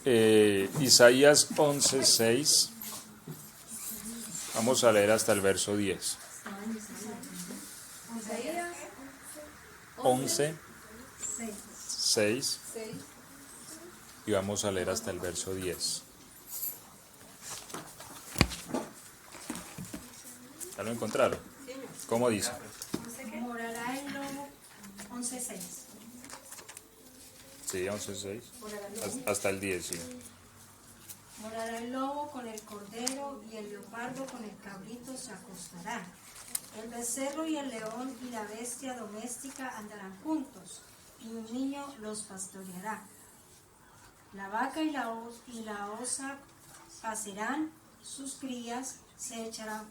Isaías 11:6. Vamos a leer hasta el verso 10. 11:6. Y vamos a leer hasta el verso 10. ¿Ya lo encontraron? ¿Cómo dice? Morará el lobo, 11:6. Sí, 11:6. Hasta el 10, sí. Morará el lobo con el cordero y el leopardo con el cabrito se acostarán. El becerro y el león y la bestia doméstica andarán juntos, y un niño los pastoreará. La vaca y la osa pacerán, sus crías se echarán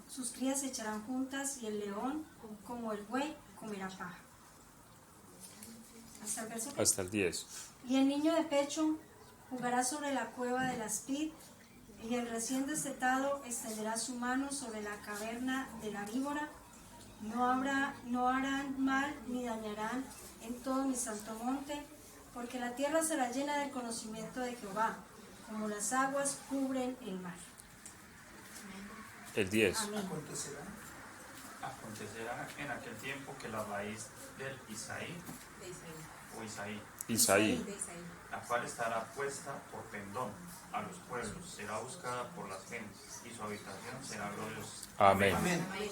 juntas, y el león, como el buey, comerá paja. Hasta el 10. Y el niño de pecho jugará sobre la cueva de la aspid, y el recién destetado extenderá su mano sobre la caverna de la víbora. No harán mal ni dañarán en todo mi santo monte, porque la tierra será llena del conocimiento de Jehová, como las aguas cubren el mar. El 10. Amén. Acontecerá en aquel tiempo que la raíz del Isaí, la cual estará puesta por pendón a los pueblos, será buscada por las gentes, y su habitación será gloriosa. Amén.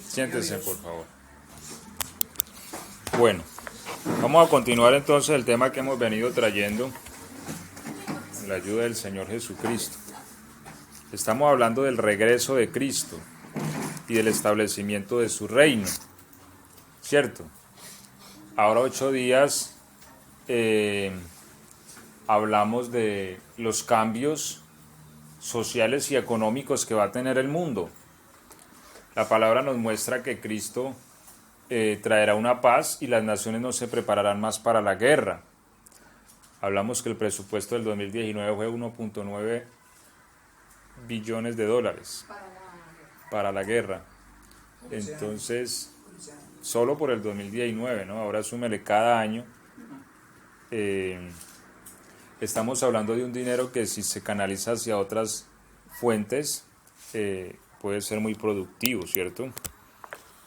Siéntense, por favor. Bueno, vamos a continuar entonces el tema que hemos venido trayendo con la ayuda del Señor Jesucristo. Estamos hablando del regreso de Cristo y del establecimiento de su reino, ¿cierto? Ahora 8 días hablamos de los cambios sociales y económicos que va a tener el mundo. La palabra nos muestra que Cristo traerá una paz y las naciones no se prepararán más para la guerra. Hablamos que el presupuesto del 2019 fue 1.9 billones de dólares para la guerra. Entonces, solo por el 2019, ¿no? Ahora súmele cada año. Estamos hablando de un dinero que, si se canaliza hacia otras fuentes, puede ser muy productivo, ¿cierto?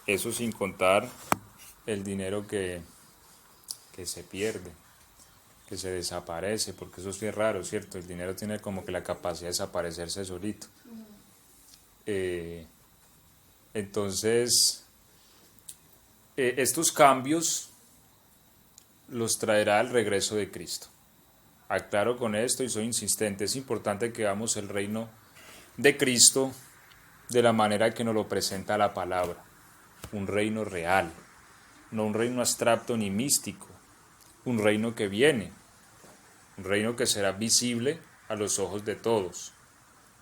Eso sin contar el dinero que se pierde, que se desaparece, porque eso sí es raro, ¿cierto? El dinero tiene como que la capacidad de desaparecerse solito. Entonces, estos cambios los traerá el regreso de Cristo. Aclaro con esto y soy insistente, es importante que veamos el reino de Cristo de la manera que nos lo presenta la palabra. Un reino real, no un reino abstracto ni místico, un reino que viene, un reino que será visible a los ojos de todos,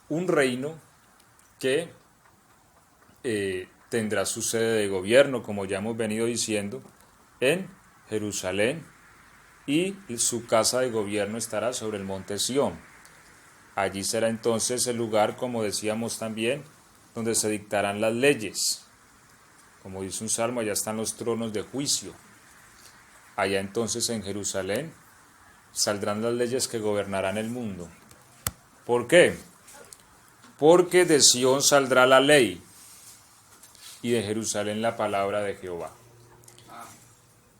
un reino que tendrá su sede de gobierno, como ya hemos venido diciendo, en Jerusalén, y su casa de gobierno estará sobre el monte Sión. Allí será entonces el lugar, como decíamos también, donde se dictarán las leyes. Como dice un salmo, allá están los tronos de juicio. Allá entonces en Jerusalén saldrán las leyes que gobernarán el mundo. ¿Por qué? Porque de Sión saldrá la ley y de Jerusalén la palabra de Jehová.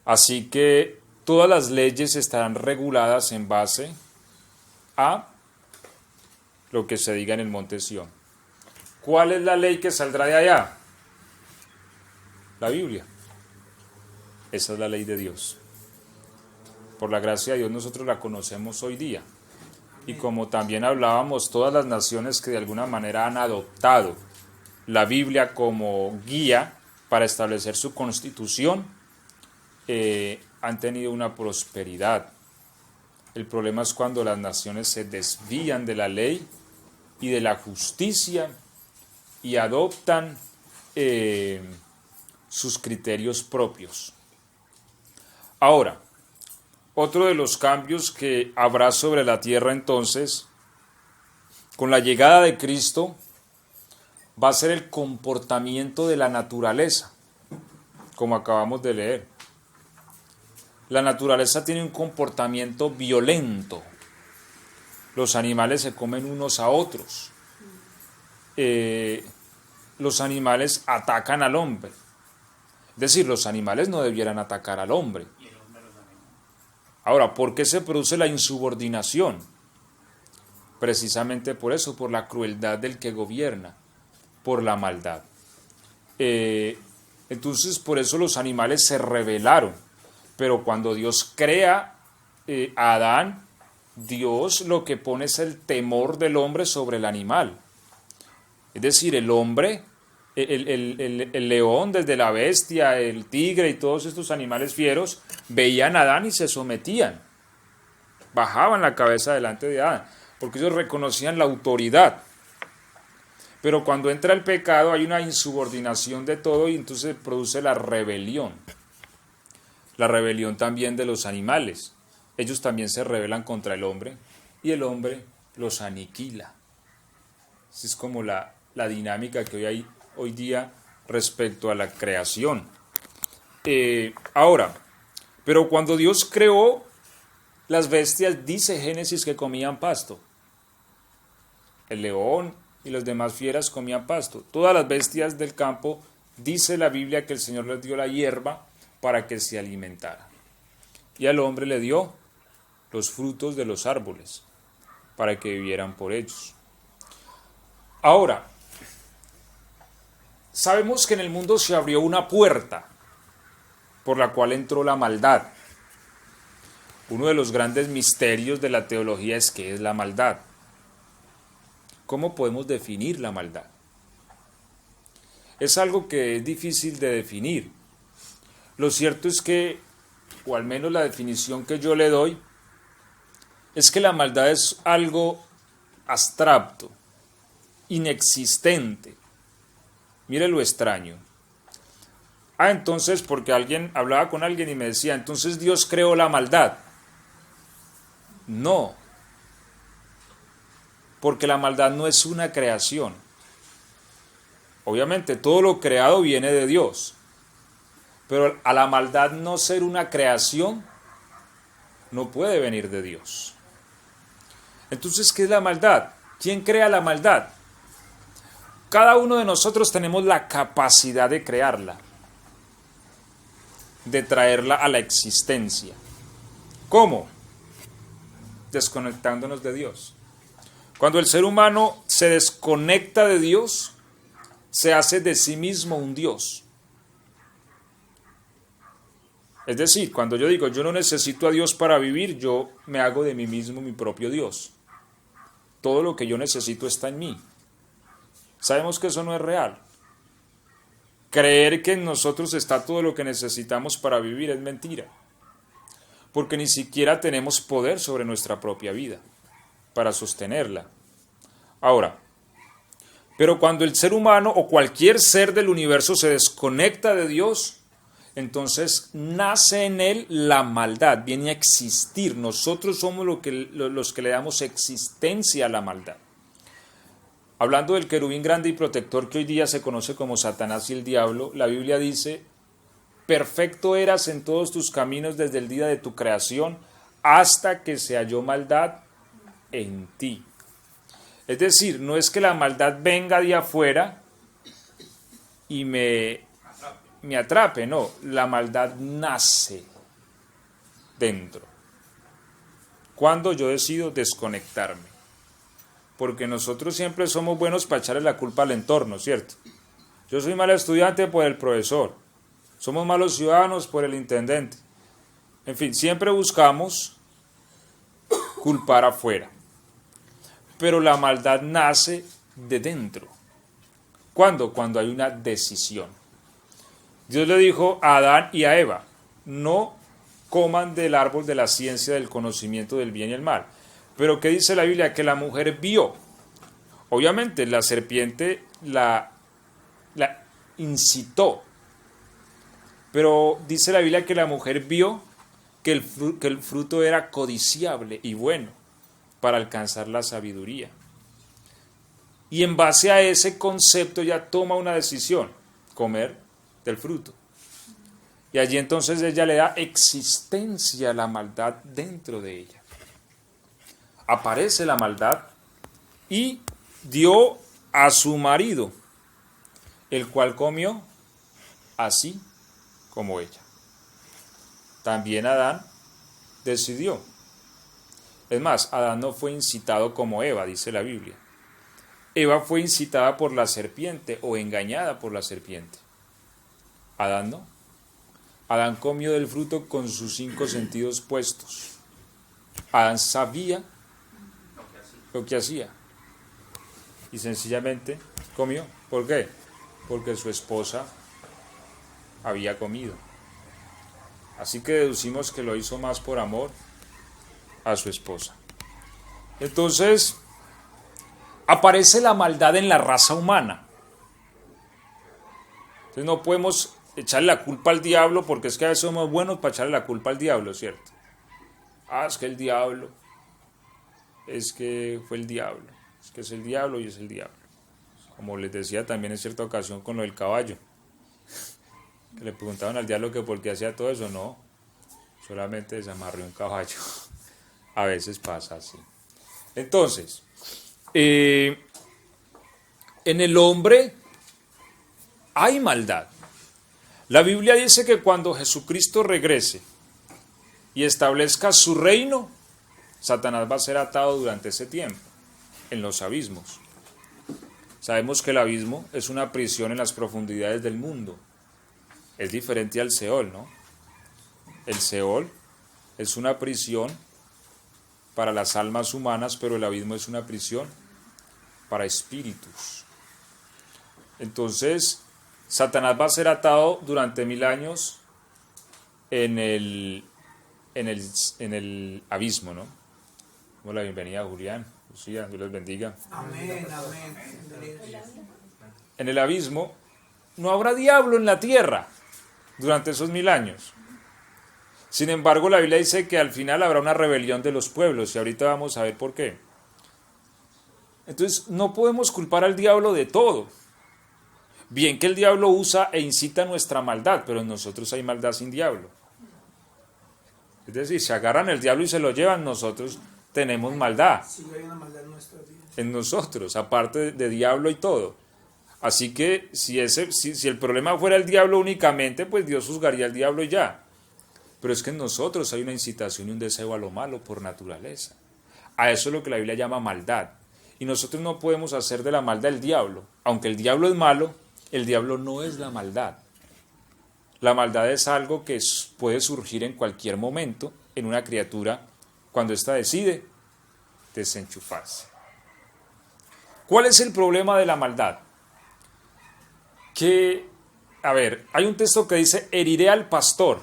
Así que todas las leyes estarán reguladas en base a lo que se diga en el monte Sión. ¿Cuál es la ley que saldrá de allá? La Biblia. Esa es la ley de Dios. Por la gracia de Dios nosotros la conocemos hoy día. Y como también hablábamos, todas las naciones que de alguna manera han adoptado la Biblia como guía para establecer su constitución, han tenido una prosperidad. El problema es cuando las naciones se desvían de la ley y de la justicia y adoptan sus criterios propios. Ahora, otro de los cambios que habrá sobre la tierra entonces, con la llegada de Cristo, va a ser el comportamiento de la naturaleza, como acabamos de leer. La naturaleza tiene un comportamiento violento. Los animales se comen unos a otros. Los animales atacan al hombre. Es decir, los animales no debieran atacar al hombre. Ahora, ¿por qué se produce la insubordinación? Precisamente por eso, por la crueldad del que gobierna, por la maldad. Entonces, por eso los animales se rebelaron. Pero cuando Dios crea a Adán, Dios lo que pone es el temor del hombre sobre el animal. Es decir, el hombre, el león, desde la bestia, el tigre y todos estos animales fieros, veían a Adán y se sometían. Bajaban la cabeza delante de Adán, porque ellos reconocían la autoridad. Pero cuando entra el pecado hay una insubordinación de todo y entonces produce la rebelión. La rebelión también de los animales. Ellos también se rebelan contra el hombre y el hombre los aniquila. Esa es como la dinámica que hay hoy día respecto a la creación. Ahora, pero cuando Dios creó las bestias, dice Génesis que comían pasto. El león y las demás fieras comían pasto. Todas las bestias del campo, dice la Biblia que el Señor les dio la hierba para que se alimentara. Y al hombre le dio los frutos de los árboles para que vivieran por ellos. Ahora, sabemos que en el mundo se abrió una puerta por la cual entró la maldad. Uno de los grandes misterios de la teología es qué es la maldad. ¿Cómo podemos definir la maldad? Es algo que es difícil de definir. Lo cierto es que, o al menos la definición que yo le doy, es que la maldad es algo abstracto, inexistente. Mire lo extraño. Entonces, porque hablaba con alguien y me decía, entonces Dios creó la maldad. No, porque la maldad no es una creación. Obviamente todo lo creado viene de Dios, pero a la maldad no ser una creación no puede venir de Dios. Entonces, ¿qué es la maldad? ¿Quién crea la maldad? Cada uno de nosotros tenemos la capacidad de crearla, de traerla a la existencia. ¿Cómo? Desconectándonos de Dios. Cuando el ser humano se desconecta de Dios, se hace de sí mismo un Dios. Es decir, cuando yo digo, yo no necesito a Dios para vivir, yo me hago de mí mismo mi propio Dios. Todo lo que yo necesito está en mí. Sabemos que eso no es real. Creer que en nosotros está todo lo que necesitamos para vivir es mentira. Porque ni siquiera tenemos poder sobre nuestra propia vida para sostenerla. Ahora, pero cuando el ser humano o cualquier ser del universo se desconecta de Dios, entonces nace en él la maldad, viene a existir. Nosotros somos los que le damos existencia a la maldad. Hablando del querubín grande y protector que hoy día se conoce como Satanás y el diablo, la Biblia dice, perfecto eras en todos tus caminos desde el día de tu creación hasta que se halló maldad en ti. Es decir, no es que la maldad venga de afuera y me atrape, no, la maldad nace dentro. Cuando yo decido desconectarme. Porque nosotros siempre somos buenos para echarle la culpa al entorno, ¿cierto? Yo soy mal estudiante por el profesor. Somos malos ciudadanos por el intendente. En fin, siempre buscamos culpar afuera. Pero la maldad nace de dentro. ¿Cuándo? Cuando hay una decisión. Dios le dijo a Adán y a Eva, no coman del árbol de la ciencia del conocimiento del bien y el mal. Pero ¿qué dice la Biblia? Que la mujer vio. Obviamente la serpiente la incitó. Pero dice la Biblia que la mujer vio que el fruto era codiciable y bueno para alcanzar la sabiduría. Y en base a ese concepto ella toma una decisión, comer del fruto. Y allí entonces ella le da existencia a la maldad dentro de ella. aparece la maldad y dio a su marido, el cual comió así como ella. También Adán decidió. Es más, Adán no fue incitado como Eva, dice la Biblia. Eva fue incitada por la serpiente o engañada por la serpiente. Adán no. Adán comió del fruto con sus 5 sentidos puestos. Adán sabía lo que hacía. Y sencillamente comió. ¿Por qué? Porque su esposa había comido. Así que deducimos que lo hizo más por amor a su esposa. Entonces, aparece la maldad en la raza humana. Entonces no podemos echarle la culpa al diablo, porque es que a veces somos buenos para echarle la culpa al diablo, ¿cierto? Es que el diablo, es que fue el diablo, es que es el diablo y es el diablo. Como les decía también en cierta ocasión con lo del caballo, que le preguntaban al diablo que por qué hacía todo eso. No, solamente desamarró un caballo. A veces pasa así. Entonces, en el hombre hay maldad. La Biblia dice que cuando Jesucristo regrese y establezca su reino, Satanás va a ser atado durante ese tiempo en los abismos. Sabemos que el abismo es una prisión en las profundidades del mundo. Es diferente al Seol, ¿no? El Seol es una prisión para las almas humanas, pero el abismo es una prisión para espíritus. Entonces, Satanás va a ser atado durante 1000 años en el abismo, ¿no? Damos la bienvenida a Julián, Lucía, Dios les bendiga. Amén, amén. En el abismo no habrá diablo en la tierra durante esos 1000 años. Sin embargo, la Biblia dice que al final habrá una rebelión de los pueblos, y ahorita vamos a ver por qué. Entonces, no podemos culpar al diablo de todo. Bien que el diablo usa e incita nuestra maldad, pero en nosotros hay maldad sin diablo. Es decir, si agarran el diablo y se lo llevan, nosotros tenemos maldad. Sí, hay una maldad en nuestra vida. En nosotros, aparte de diablo y todo. Así que si el problema fuera el diablo únicamente, pues Dios juzgaría al diablo y ya. Pero es que en nosotros hay una incitación y un deseo a lo malo por naturaleza. A eso es lo que la Biblia llama maldad. Y nosotros no podemos hacer de la maldad el diablo. Aunque el diablo es malo, el diablo no es la maldad. La maldad es algo que puede surgir en cualquier momento en una criatura cuando ésta decide desenchufarse. ¿Cuál es el problema de la maldad? Hay un texto que dice: heriré al pastor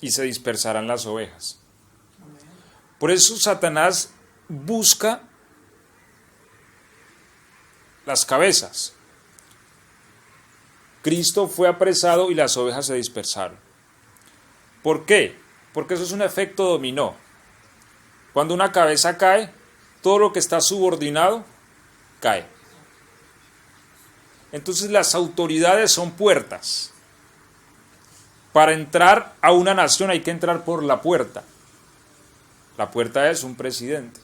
y se dispersarán las ovejas. Por eso Satanás busca las cabezas. Cristo fue apresado y las ovejas se dispersaron. ¿Por qué? Porque eso es un efecto dominó. Cuando una cabeza cae, todo lo que está subordinado cae. Entonces las autoridades son puertas. Para entrar a una nación hay que entrar por la puerta. La puerta es un presidente.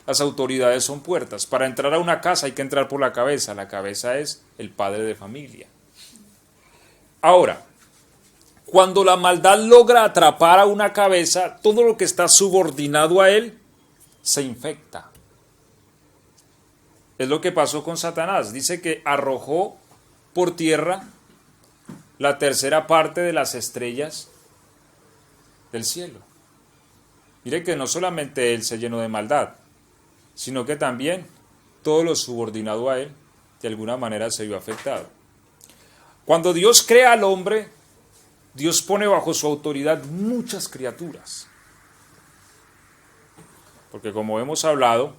Las autoridades son puertas. Para entrar a una casa hay que entrar por la cabeza. La cabeza es el padre de familia. Ahora, cuando la maldad logra atrapar a una cabeza, todo lo que está subordinado a él se infecta. Es lo que pasó con Satanás. Dice que arrojó por tierra la tercera parte de las estrellas del cielo. Mire que no solamente él se llenó de maldad, sino que también todo lo subordinado a él de alguna manera se vio afectado. Cuando Dios crea al hombre, Dios pone bajo su autoridad muchas criaturas. Porque como hemos hablado,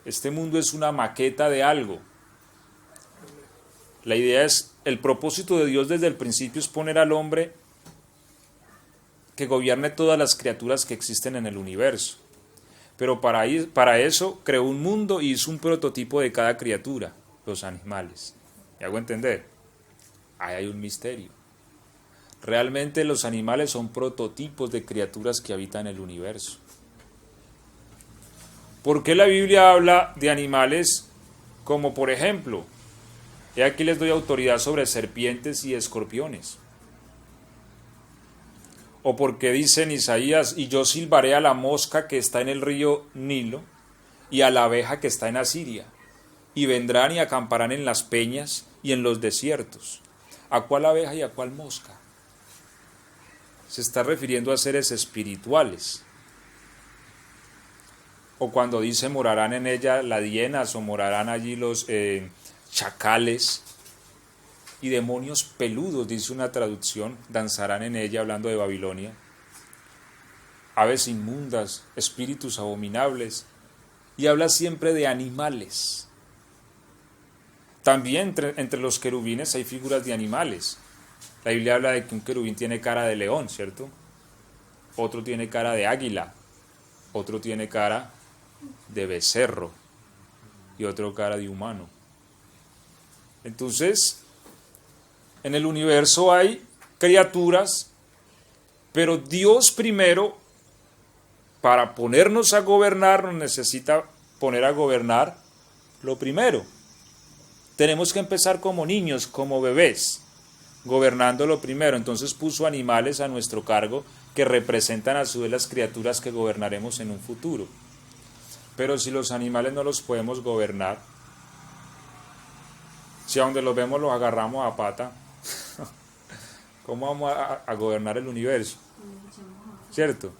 este mundo es una maqueta de algo. La idea es, el propósito de Dios desde el principio es poner al hombre que gobierne todas las criaturas que existen en el universo. Pero para eso creó un mundo y hizo un prototipo de cada criatura, los animales. ¿Me hago entender? Ahí hay un misterio. Realmente los animales son prototipos de criaturas que habitan el universo. ¿Por qué la Biblia habla de animales como, por ejemplo, he aquí les doy autoridad sobre serpientes y escorpiones? O porque dice en Isaías, y yo silbaré a la mosca que está en el río Nilo y a la abeja que está en Asiria, y vendrán y acamparán en las peñas y en los desiertos. ¿A cuál abeja y a cuál mosca? Se está refiriendo a seres espirituales. O cuando dice morarán en ella las hienas o morarán allí los chacales y demonios peludos, dice una traducción, danzarán en ella, hablando de Babilonia. Aves inmundas, espíritus abominables, y habla siempre de animales. También entre los querubines hay figuras de animales. La Biblia habla de que un querubín tiene cara de león, ¿cierto? Otro tiene cara de águila, otro tiene cara de becerro y otro cara de humano. Entonces, en el universo hay criaturas, pero Dios primero, para ponernos a gobernar, nos necesita poner a gobernar lo primero. Tenemos que empezar como niños, como bebés, gobernando lo primero. Entonces puso animales a nuestro cargo que representan a su vez las criaturas que gobernaremos en un futuro. Pero si los animales no los podemos gobernar, si a donde los vemos los agarramos a pata, ¿cómo vamos a gobernar el universo? ¿Cierto?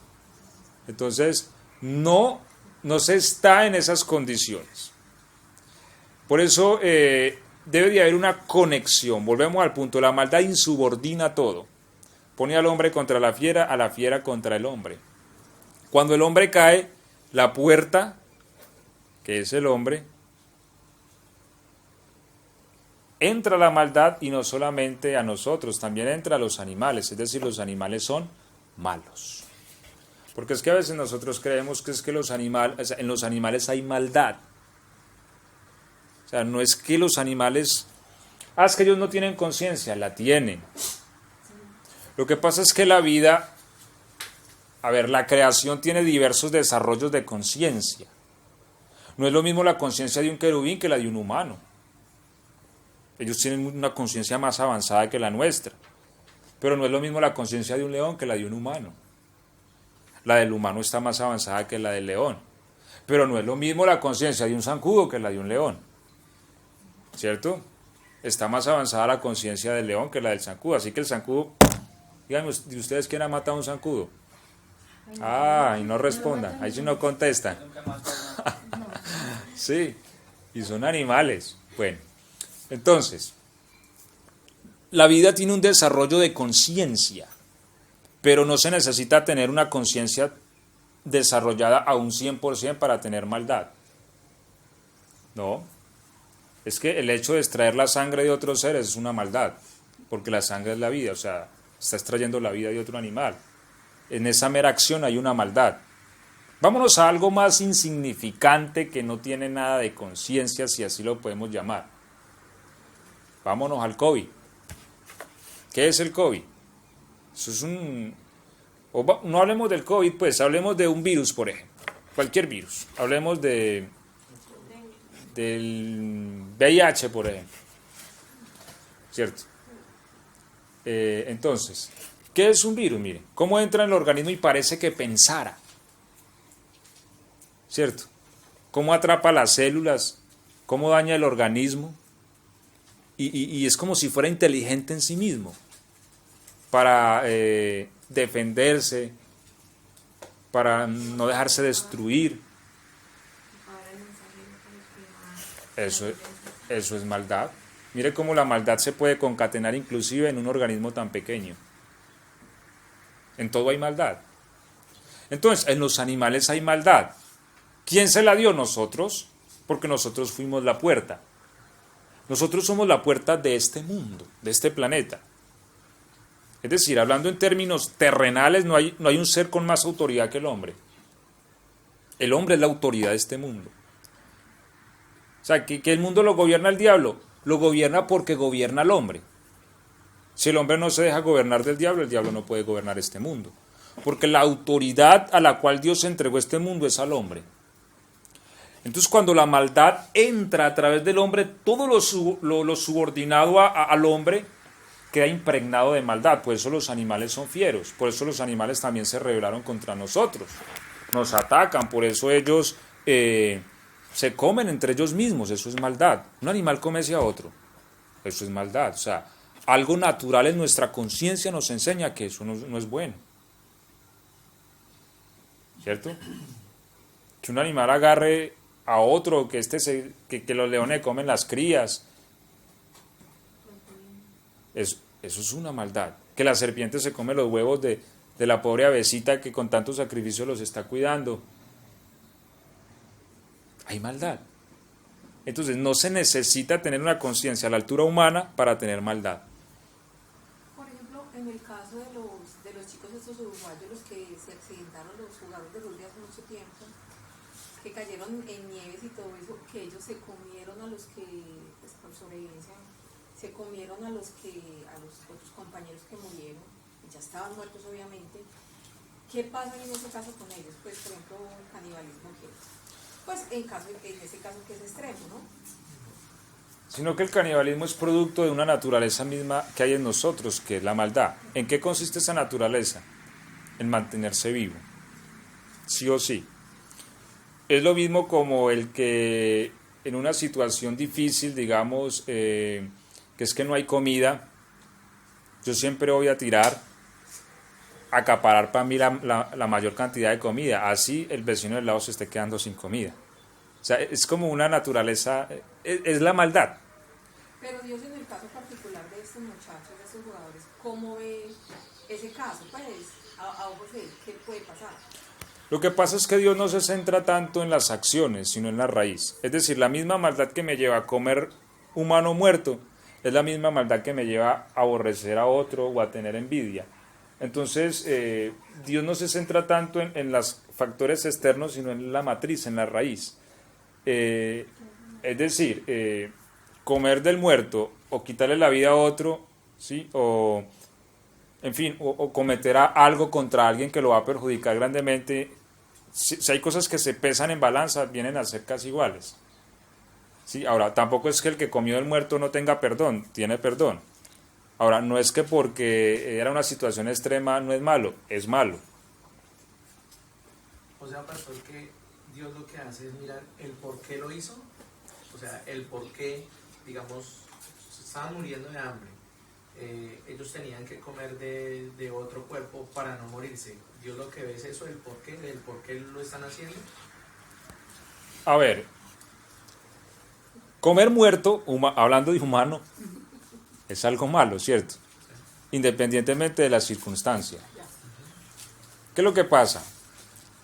Entonces, no se está en esas condiciones. Por eso debe de haber una conexión. Volvemos al punto, la maldad insubordina todo. Pone al hombre contra la fiera contra el hombre. Cuando el hombre cae, la puerta, que es el hombre, entra la maldad, y no solamente a nosotros, también entra a los animales, es decir, los animales son malos. Porque es que a veces nosotros creemos que es que en los animales hay maldad. O sea, no es que los animales, es que ellos no tienen conciencia, la tienen. Lo que pasa es que la vida, la creación tiene diversos desarrollos de conciencia. No es lo mismo la conciencia de un querubín que la de un humano. Ellos tienen una conciencia más avanzada que la nuestra. Pero no es lo mismo la conciencia de un león que la de un humano. La del humano está más avanzada que la del león. Pero no es lo mismo la conciencia de un zancudo que la de un león. ¿Cierto? Está más avanzada la conciencia del león que la del zancudo. Así que el zancudo, díganme, ¿de ustedes quién ha matado a un zancudo? Y no respondan, ahí sí no contestan. Sí, y son animales. Bueno, entonces, la vida tiene un desarrollo de conciencia, pero no se necesita tener una conciencia desarrollada a un 100% para tener maldad. No, es que el hecho de extraer la sangre de otros seres es una maldad, porque la sangre es la vida, o sea, está extrayendo la vida de otro animal. En esa mera acción hay una maldad. Vámonos a algo más insignificante que no tiene nada de conciencia, si así lo podemos llamar. Vámonos al COVID. ¿Qué es el COVID? Eso es no hablemos del COVID, pues, hablemos de un virus, por ejemplo. Cualquier virus. Hablemos del VIH, por ejemplo. ¿Cierto? Entonces, ¿qué es un virus? Mire, cómo entra en el organismo y parece que pensara. ¿Cierto? Cómo atrapa las células, cómo daña el organismo. Y es como si fuera inteligente en sí mismo, para defenderse, para no dejarse destruir. Eso es maldad. Mire cómo la maldad se puede concatenar inclusive en un organismo tan pequeño. En todo hay maldad. Entonces, en los animales hay maldad. ¿Quién se la dio? Nosotros, porque nosotros fuimos la puerta. Nosotros somos la puerta de este mundo, de este planeta. Es decir, hablando en términos terrenales, no hay un ser con más autoridad que el hombre. El hombre es la autoridad de este mundo. O sea, que el mundo lo gobierna el diablo, lo gobierna porque gobierna al hombre. Si el hombre no se deja gobernar del diablo, el diablo no puede gobernar este mundo. Porque la autoridad a la cual Dios entregó este mundo es al hombre. Entonces cuando la maldad entra a través del hombre, todo lo subordinado al hombre queda impregnado de maldad. Por eso los animales son fieros, por eso los animales también se rebelaron contra nosotros, nos atacan, por eso ellos se comen entre ellos mismos, eso es maldad. Un animal come a otro, eso es maldad. O sea, algo natural en nuestra conciencia nos enseña que eso no es bueno. ¿Cierto? Que un animal agarre a otro, que los leones comen las crías, eso es una maldad. Que la serpiente se come los huevos de la pobre avecita que con tanto sacrificio los está cuidando. Hay maldad. Entonces no se necesita tener una conciencia a la altura humana para tener maldad. Por ejemplo, en el caso de los chicos estos uruguayos, los que se accidentaron, los jugadores de rugby hace mucho tiempo, que cayeron en nieves y todo eso, que ellos se comieron a los que, pues, por sobrevivencia, se comieron a los otros compañeros que murieron, y ya estaban muertos obviamente. ¿Qué pasa en ese caso con ellos? Pues, por ejemplo, canibalismo, que pues en ese caso que es extremo, ¿no? Sino que el canibalismo es producto de una naturaleza misma que hay en nosotros, que es la maldad. ¿En qué consiste esa naturaleza? En mantenerse vivo, sí o sí. Es lo mismo como el que en una situación difícil, digamos, que es que no hay comida, yo siempre voy a acaparar para mí la mayor cantidad de comida, así el vecino del lado se esté quedando sin comida. O sea, es como una naturaleza, es la maldad. Pero Dios, en el caso particular de estos muchachos, de estos jugadores, ¿cómo ve ese caso? Pues, a ojos de él, ¿qué puede pasar? Lo que pasa es que Dios no se centra tanto en las acciones, sino en la raíz. Es decir, la misma maldad que me lleva a comer humano muerto, es la misma maldad que me lleva a aborrecer a otro o a tener envidia. Entonces, Dios no se centra tanto en los factores externos, sino en la matriz, en la raíz. Es decir, comer del muerto o quitarle la vida a otro, ¿sí? O, en fin, o cometer algo contra alguien que lo va a perjudicar grandemente. Si hay cosas que se pesan en balanza, vienen a ser casi iguales. ¿Sí? Ahora, tampoco es que el que comió del muerto no tenga perdón, tiene perdón. Ahora, no es que porque era una situación extrema no es malo, es malo. O sea, pastor, que Dios lo que hace es mirar el por qué lo hizo. O sea, el por qué, digamos, se estaban muriendo de hambre. Ellos tenían que comer de otro cuerpo para no morirse. Dios lo que ve es eso, el por qué lo están haciendo. A ver, comer muerto, hablando de humano, es algo malo, ¿cierto? Independientemente de la circunstancia. ¿Qué es lo que pasa?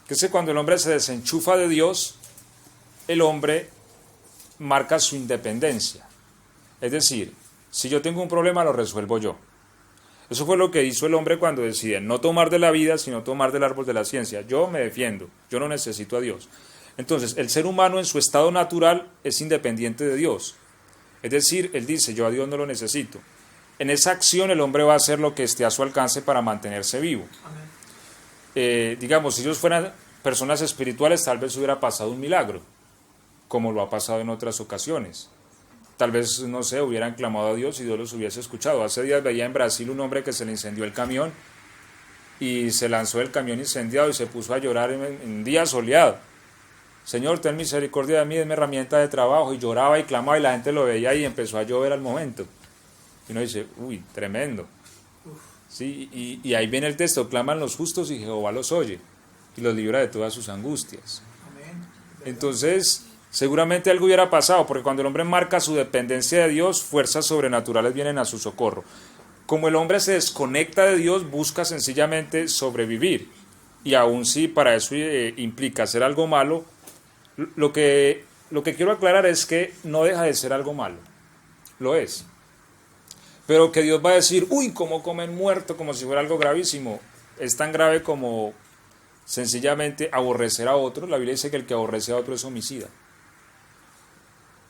Que es que cuando el hombre se desenchufa de Dios, el hombre marca su independencia. Es decir, si yo tengo un problema, lo resuelvo yo. Eso fue lo que hizo el hombre cuando decide no tomar de la vida, sino tomar del árbol de la ciencia. Yo me defiendo, yo no necesito a Dios. Entonces, el ser humano en su estado natural es independiente de Dios. Es decir, él dice, yo a Dios no lo necesito. En esa acción el hombre va a hacer lo que esté a su alcance para mantenerse vivo. Digamos, si ellos fueran personas espirituales, tal vez hubiera pasado un milagro, como lo ha pasado en otras ocasiones. Tal vez, no sé, hubieran clamado a Dios y Dios los hubiese escuchado. Hace días veía en Brasil un hombre que se le incendió el camión y se lanzó del camión incendiado y se puso a llorar en día soleado. Señor, ten misericordia de mí, denme herramienta de trabajo. Y lloraba y clamaba y la gente lo veía y empezó a llover al momento. Y uno dice, uy, tremendo. Sí, y ahí viene el texto, claman los justos y Jehová los oye y los libra de todas sus angustias. Entonces, seguramente algo hubiera pasado, porque cuando el hombre marca su dependencia de Dios, fuerzas sobrenaturales vienen a su socorro. Como el hombre se desconecta de Dios, busca sencillamente sobrevivir. Y aun si para eso implica hacer algo malo, lo que quiero aclarar es que no deja de ser algo malo. Lo es. Pero que Dios va a decir, uy, cómo comen muerto, como si fuera algo gravísimo. Es tan grave como sencillamente aborrecer a otro. La Biblia dice que el que aborrece a otro es homicida.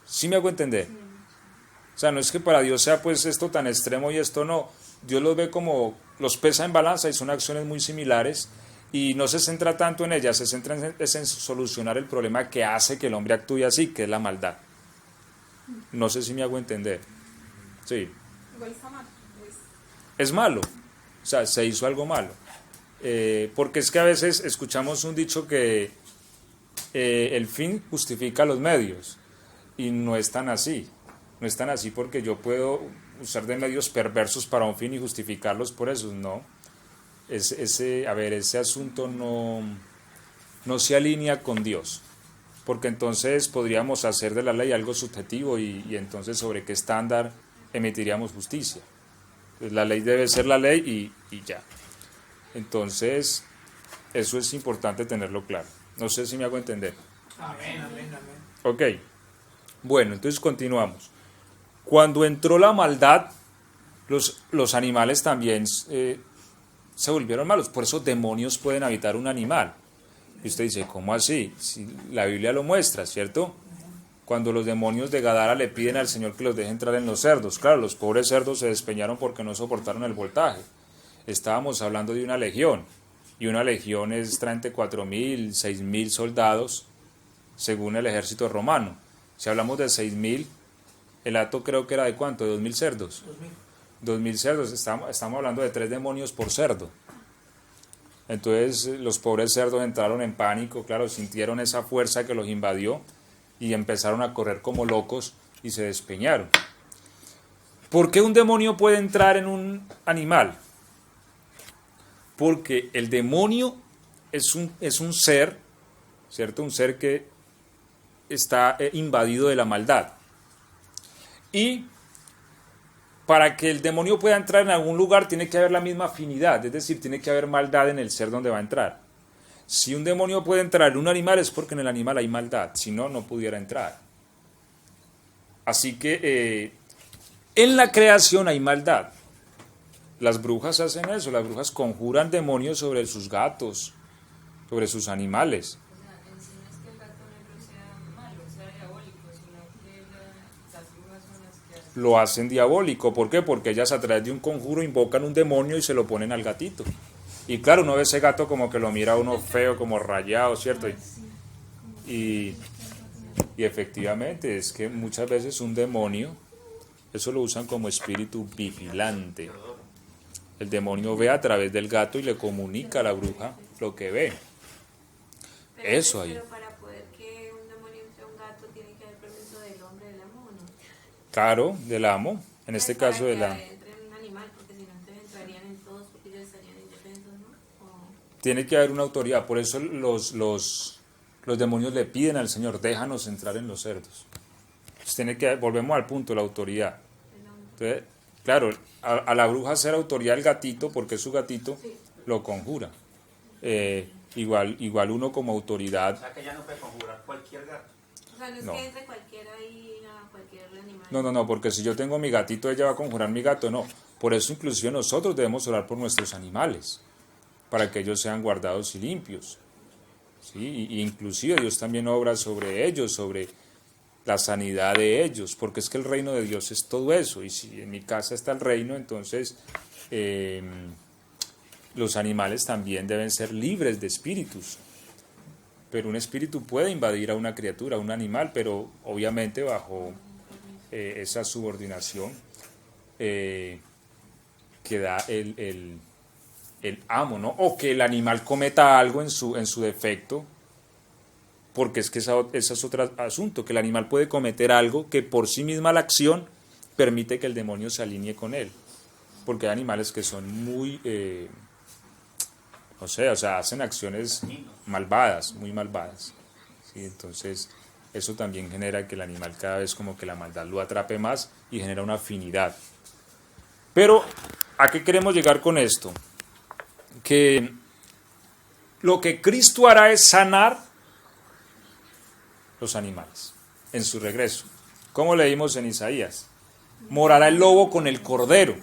¿Sí me hago entender? O sea, no es que para Dios sea pues esto tan extremo y esto no. Dios los ve como, los pesa en balanza y son acciones muy similares y no se centra tanto en ella, se centra en solucionar el problema que hace que el hombre actúe así, que es la maldad. No sé si me hago entender. Sí. Igual está mal. Es malo, o sea, se hizo algo malo. Porque es que a veces escuchamos un dicho que el fin justifica los medios, y no es tan así. No es tan así porque yo puedo usar de medios perversos para un fin y justificarlos por eso, no. Ese asunto no se alinea con Dios, porque entonces podríamos hacer de la ley algo subjetivo y entonces sobre qué estándar emitiríamos justicia. La ley debe ser la ley y ya. Entonces, eso es importante tenerlo claro. No sé si me hago entender. Amén, amén, amén. Ok. Bueno, entonces continuamos. Cuando entró la maldad, los animales también se volvieron malos. Por eso demonios pueden habitar un animal. Y usted dice, ¿cómo así? Si la Biblia lo muestra, ¿cierto? Cuando los demonios de Gadara le piden al Señor que los deje entrar en los cerdos. Claro, los pobres cerdos se despeñaron porque no soportaron el voltaje. Estábamos hablando de una legión. Y una legión está entre 4.000, 6.000 soldados, según el ejército romano. Si hablamos de 6.000, el hato creo que era de ¿cuánto? ¿De 2.000 cerdos? 2.000 cerdos, estamos hablando de 3 demonios por cerdo. Entonces los pobres cerdos entraron en pánico, claro, sintieron esa fuerza que los invadió y empezaron a correr como locos y se despeñaron. ¿Por qué un demonio puede entrar en un animal? Porque el demonio es un ser, ¿cierto? Un ser que está invadido de la maldad. Y para que el demonio pueda entrar en algún lugar tiene que haber la misma afinidad, es decir, tiene que haber maldad en el ser donde va a entrar. Si un demonio puede entrar en un animal es porque en el animal hay maldad, si no, no pudiera entrar. Así que en la creación hay maldad. Las brujas hacen eso, las brujas conjuran demonios sobre sus gatos, sobre sus animales. O sea, en sí no es que el gato negro sea malo, sea diabólico, sino que las brujas son las que hacen. Lo hacen diabólico, ¿por qué? Porque ellas a través de un conjuro invocan un demonio y se lo ponen al gatito. Y claro, uno ve ese gato como que lo mira a uno feo, como rayado, ¿cierto? Y efectivamente, es que muchas veces un demonio, eso lo usan como espíritu vigilante. El demonio ve a través del gato y le comunica a la bruja lo que ve. Eso ahí. Pero para poder que un demonio entre a un gato tiene que haber permiso del hombre del amo, ¿no? Claro, del amo, en este caso de la... Entre un animal, porque si no entrarían en todos porque ellos estarían indefensos, ¿no? Tiene que haber una autoridad, por eso los demonios le piden al Señor, déjanos entrar en los cerdos. Entonces volvemos al punto, la autoridad. Entonces, claro, a la bruja ser autoridad el gatito, porque es su gatito, Sí. lo conjura. Igual uno como autoridad, O sea que ya no puede conjurar cualquier gato. O sea, no es No. que entre cualquiera y a cualquier animal. no, porque si yo tengo mi gatito, ella va a conjurar mi gato, no. Por eso inclusive nosotros debemos orar por nuestros animales, para que ellos sean guardados y limpios. ¿Sí? Y inclusive Dios también obra sobre ellos, sobre la sanidad de ellos, porque es que el reino de Dios es todo eso, y si en mi casa está el reino, entonces los animales también deben ser libres de espíritus, pero un espíritu puede invadir a una criatura, a un animal, pero obviamente bajo esa subordinación que da el amo, ¿no? O que el animal cometa algo en su defecto, porque es que ese es otro asunto, que el animal puede cometer algo que por sí misma la acción permite que el demonio se alinee con él, porque hay animales que son muy, o sea, hacen acciones malvadas, muy malvadas, ¿sí? Entonces eso también genera que el animal cada vez como que la maldad lo atrape más y genera una afinidad. Pero, ¿a qué queremos llegar con esto? Que lo que Cristo hará es sanar los animales en su regreso. Como leímos en Isaías, morará el lobo con el cordero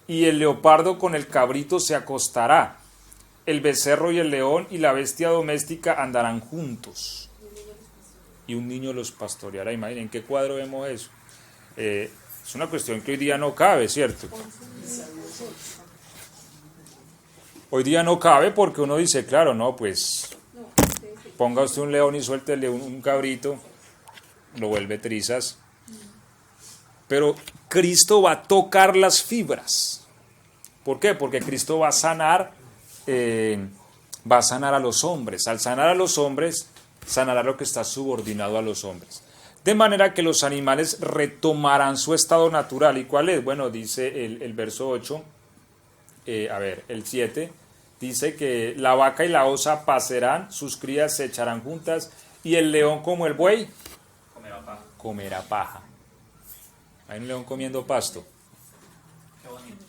y el leopardo con el cabrito se acostará, el becerro y el león y la bestia doméstica andarán juntos y un niño los pastoreará. Imaginen, ¿en qué cuadro vemos eso? Es una cuestión que hoy día no cabe, ¿cierto? Hoy día no cabe porque uno dice, claro, no, pues No, sí. ponga usted un león y suéltele un cabrito, lo vuelve trizas. Pero Cristo va a tocar las fibras. ¿Por qué? Porque Cristo va a sanar a los hombres. Al sanar a los hombres, sanará lo que está subordinado a los hombres. De manera que los animales retomarán su estado natural. ¿Y cuál es? Bueno, dice el verso 8, el 7, dice que la vaca y la osa pasarán, sus crías se echarán juntas, y el león como el buey comerá paja. Hay un león comiendo pasto. Qué bonito.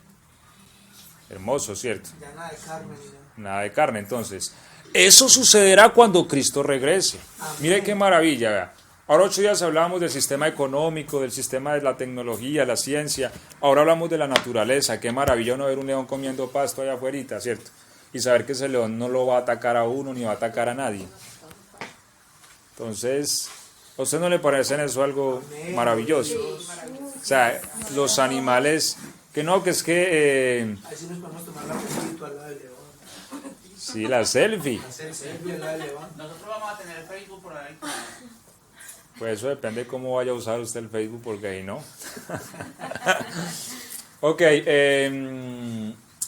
Hermoso, ¿cierto? Ya nada de carne, Nada de carne. Entonces, eso sucederá cuando Cristo regrese. Mire qué maravilla, vea. Ahora 8 días hablábamos del sistema económico, del sistema de la tecnología, la ciencia. Ahora hablamos de la naturaleza. Qué maravilla uno ver un león comiendo pasto allá afuera, ¿cierto? Y saber que ese león no lo va a atacar a uno ni va a atacar a nadie. Entonces, ¿a usted no le parece eso algo maravilloso? O sea, los animales, que no, que es que... Así nos podemos tomar la fotito al lado del león. sí, la selfie. Hacer selfie al lado del león. Nosotros vamos a tener Facebook por ahí. Pues eso depende de cómo vaya a usar usted el Facebook, porque ahí no. Ok,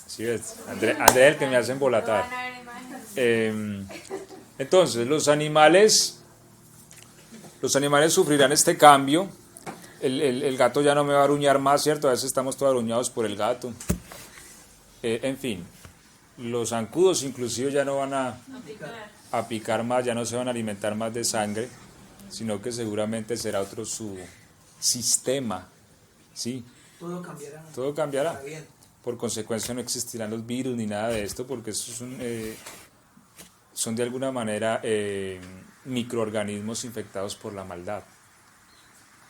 sí ves, André es el que me hace embolatar. Entonces, los animales sufrirán este cambio. El gato ya no me va a aruñar más, ¿cierto? A veces estamos todos aruñados por el gato. En fin, los zancudos inclusive ya no van a picar más, ya no se van a alimentar más de sangre, sino que seguramente será otro su sistema, ¿sí? Todo cambiará. Todo cambiará. Está bien. Por consecuencia no existirán los virus ni nada de esto, porque esos son de alguna manera microorganismos infectados por la maldad,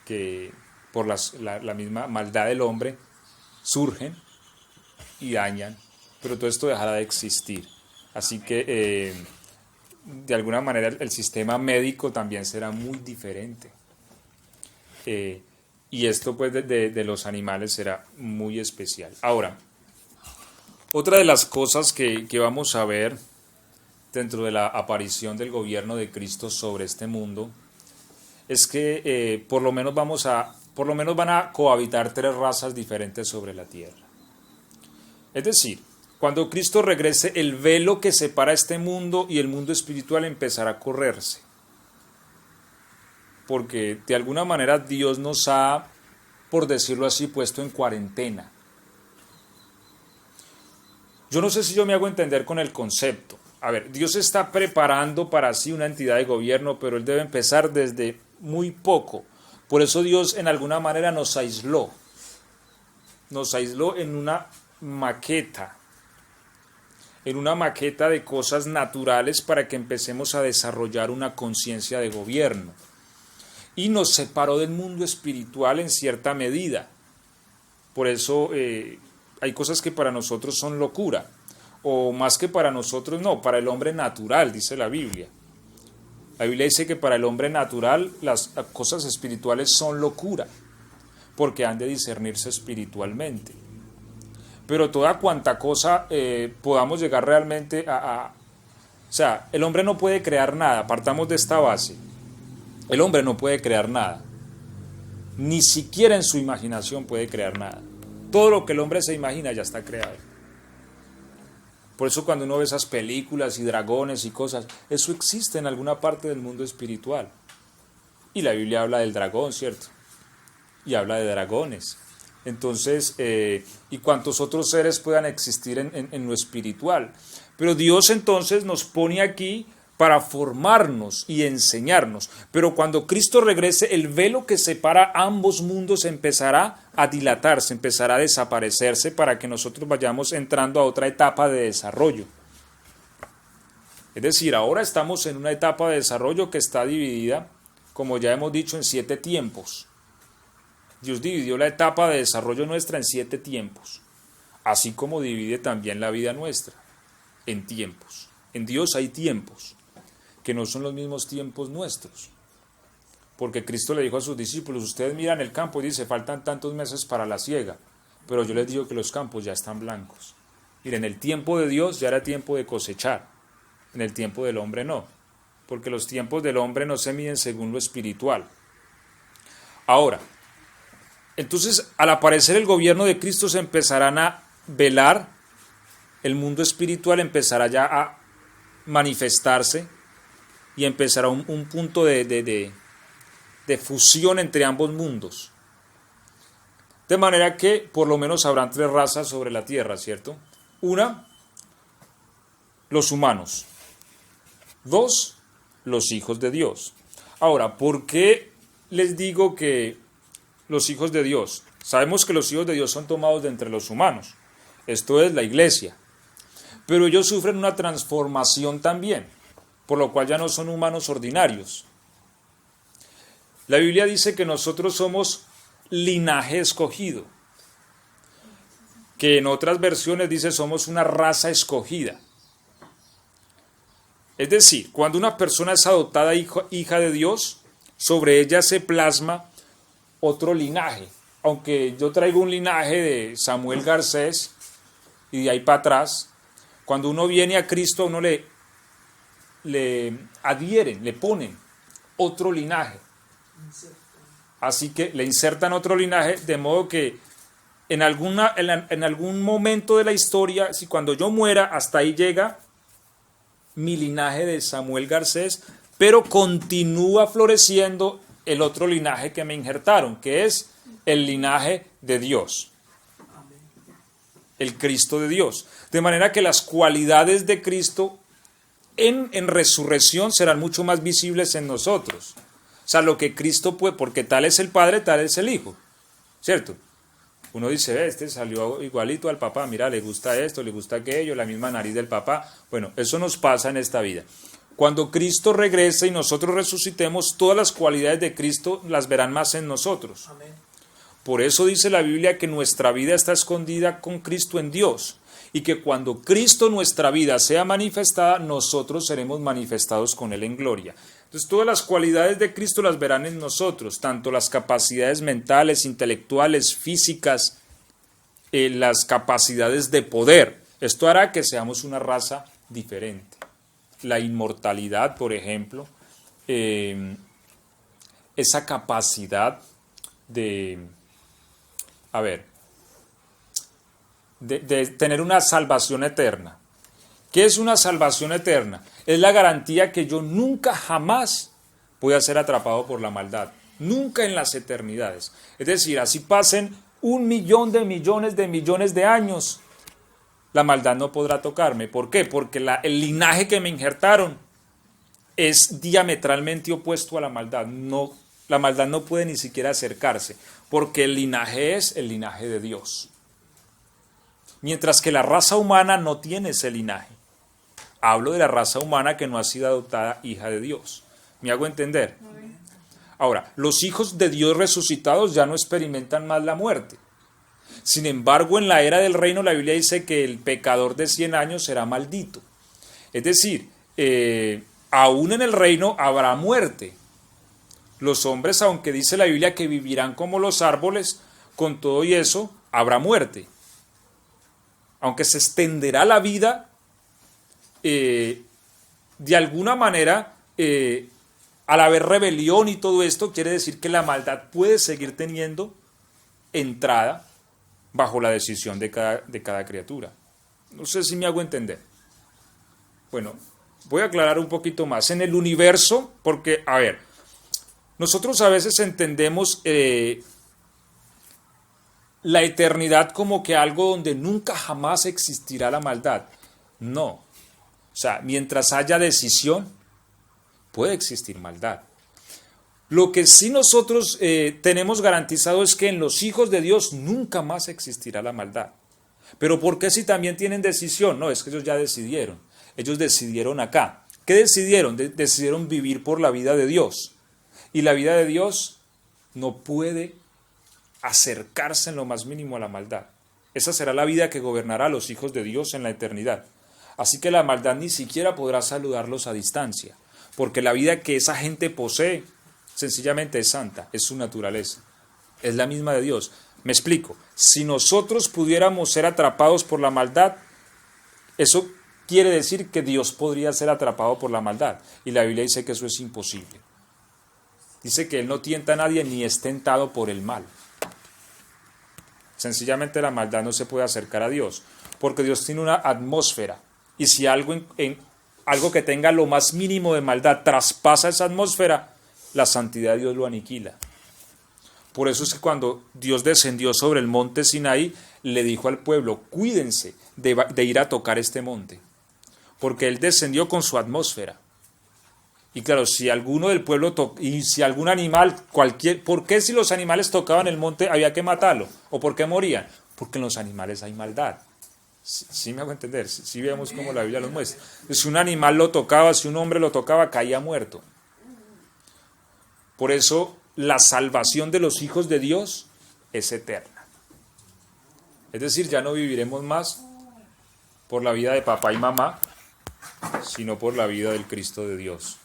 que por la misma maldad del hombre surgen y dañan, pero todo esto dejará de existir. Así que de alguna manera el sistema médico también será muy diferente. Y esto pues de los animales será muy especial. Ahora, otra de las cosas que vamos a ver dentro de la aparición del gobierno de Cristo sobre este mundo es que por lo menos van a cohabitar 3 razas diferentes sobre la tierra. Es decir, cuando Cristo regrese, el velo que separa este mundo y el mundo espiritual empezará a correrse. Porque de alguna manera Dios nos ha, por decirlo así, puesto en cuarentena. Yo no sé si yo me hago entender con el concepto. A ver, Dios está preparando para sí una entidad de gobierno, pero Él debe empezar desde muy poco. Por eso Dios en alguna manera nos aisló. Nos aisló en una maqueta de cosas naturales para que empecemos a desarrollar una conciencia de gobierno. Y nos separó del mundo espiritual en cierta medida. Por eso hay cosas que para nosotros son locura, o más que para nosotros, no, para el hombre natural, dice la Biblia. La Biblia dice que para el hombre natural las cosas espirituales son locura, porque han de discernirse espiritualmente. Pero toda cuanta cosa podamos llegar realmente o sea, el hombre no puede crear nada, partamos de esta base. El hombre no puede crear nada, ni siquiera en su imaginación puede crear nada. Todo lo que el hombre se imagina ya está creado. Por eso cuando uno ve esas películas y dragones y cosas, eso existe en alguna parte del mundo espiritual. Y la Biblia habla del dragón, ¿cierto? Y habla de dragones. Entonces, y cuantos otros seres puedan existir en lo espiritual. Pero Dios entonces nos pone aquí para formarnos y enseñarnos. Pero cuando Cristo regrese, el velo que separa ambos mundos empezará a dilatarse, empezará a desaparecerse para que nosotros vayamos entrando a otra etapa de desarrollo. Es decir, ahora estamos en una etapa de desarrollo que está dividida, como ya hemos dicho, en 7 tiempos. Dios dividió la etapa de desarrollo nuestra en 7 tiempos, así como divide también la vida nuestra en tiempos. En Dios hay tiempos que no son los mismos tiempos nuestros. Porque Cristo le dijo a sus discípulos, ustedes miran el campo y dice, faltan tantos meses para la siega, pero yo les digo que los campos ya están blancos. Miren, en el tiempo de Dios ya era tiempo de cosechar, en el tiempo del hombre no, porque los tiempos del hombre no se miden según lo espiritual. Ahora, entonces al aparecer el gobierno de Cristo se empezarán a velar, el mundo espiritual empezará ya a manifestarse y empezará un punto de fusión entre ambos mundos. De manera que por lo menos habrán 3 razas sobre la tierra, ¿cierto? 1, los humanos. 2, los hijos de Dios. Ahora, ¿por qué les digo que los hijos de Dios? Sabemos que los hijos de Dios son tomados de entre los humanos. Esto es la iglesia. Pero ellos sufren una transformación también, por lo cual ya no son humanos ordinarios. La Biblia dice que nosotros somos linaje escogido, que en otras versiones dice somos una raza escogida. Es decir, cuando una persona es adoptada hija de Dios, sobre ella se plasma otro linaje. Aunque yo traigo un linaje de Samuel Garcés y de ahí para atrás, cuando uno viene a Cristo, a uno le adhieren, le ponen otro linaje. Así que le insertan otro linaje, de modo que en algún momento de la historia, si cuando yo muera, hasta ahí llega mi linaje de Samuel Garcés, pero continúa floreciendo el otro linaje que me injertaron, que es el linaje de Dios, el Cristo de Dios. De manera que las cualidades de Cristo en resurrección serán mucho más visibles en nosotros. O sea, lo que Cristo puede, porque tal es el Padre, tal es el Hijo, ¿cierto? Uno dice, este salió igualito al papá, mira, le gusta esto, le gusta aquello, la misma nariz del papá. Bueno, eso nos pasa en esta vida. Cuando Cristo regrese y nosotros resucitemos, todas las cualidades de Cristo las verán más en nosotros. Amén. Por eso dice la Biblia que nuestra vida está escondida con Cristo en Dios y que cuando Cristo nuestra vida sea manifestada, nosotros seremos manifestados con Él en gloria. Entonces todas las cualidades de Cristo las verán en nosotros, tanto las capacidades mentales, intelectuales, físicas, las capacidades de poder. Esto hará que seamos una raza diferente. La inmortalidad, por ejemplo, esa capacidad de tener una salvación eterna. ¿Qué es una salvación eterna? Es la garantía que yo nunca jamás voy a ser atrapado por la maldad, nunca en las eternidades. Es decir, así pasen 1.000.000 de millones de años, la maldad no podrá tocarme. ¿Por qué? Porque el linaje que me injertaron es diametralmente opuesto a la maldad. No, la maldad no puede ni siquiera acercarse, porque el linaje es el linaje de Dios. Mientras que la raza humana no tiene ese linaje. Hablo de la raza humana que no ha sido adoptada hija de Dios. ¿Me hago entender? Ahora, los hijos de Dios resucitados ya no experimentan más la muerte. Sin embargo, en la era del reino la Biblia dice que el pecador de 100 años será maldito. Es decir, aún en el reino habrá muerte. Los hombres, aunque dice la Biblia que vivirán como los árboles, con todo y eso habrá muerte. Aunque se extenderá la vida, de alguna manera, al haber rebelión y todo esto, quiere decir que la maldad puede seguir teniendo entrada bajo la decisión de cada criatura. No sé si me hago entender. Bueno, voy a aclarar un poquito más. En el universo, porque, nosotros a veces entendemos la eternidad como que algo donde nunca jamás existirá la maldad. No. O sea, mientras haya decisión, puede existir maldad. Lo que sí nosotros tenemos garantizado es que en los hijos de Dios nunca más existirá la maldad. Pero ¿por qué si también tienen decisión? No, es que ellos ya decidieron. Ellos decidieron acá. ¿Qué decidieron? Decidieron vivir por la vida de Dios. Y la vida de Dios no puede acercarse en lo más mínimo a la maldad. Esa será la vida que gobernará a los hijos de Dios en la eternidad. Así que la maldad ni siquiera podrá saludarlos a distancia, porque la vida que esa gente posee sencillamente es santa, es su naturaleza, es la misma de Dios. Me explico, si nosotros pudiéramos ser atrapados por la maldad, Eso quiere decir que Dios podría ser atrapado por la maldad. Y la Biblia dice que eso es imposible. Dice que Él no tienta a nadie ni es tentado por el mal. Sencillamente la maldad no se puede acercar a Dios, porque Dios tiene una atmósfera. Y si algo algo que tenga lo más mínimo de maldad traspasa esa atmósfera, la santidad de Dios lo aniquila. Por eso es que cuando Dios descendió sobre el monte Sinaí, le dijo al pueblo, cuídense de ir a tocar este monte, porque Él descendió con su atmósfera. Y claro, si alguno del pueblo, y si algún animal, ¿por qué si los animales tocaban el monte había que matarlo? ¿O por qué morían? Porque en los animales hay maldad. ¿Sí me hago entender? Sí vemos cómo la Biblia los muestra. Si un animal lo tocaba, si un hombre lo tocaba, caía muerto. Por eso la salvación de los hijos de Dios es eterna. Es decir, ya no viviremos más por la vida de papá y mamá, sino por la vida del Cristo de Dios.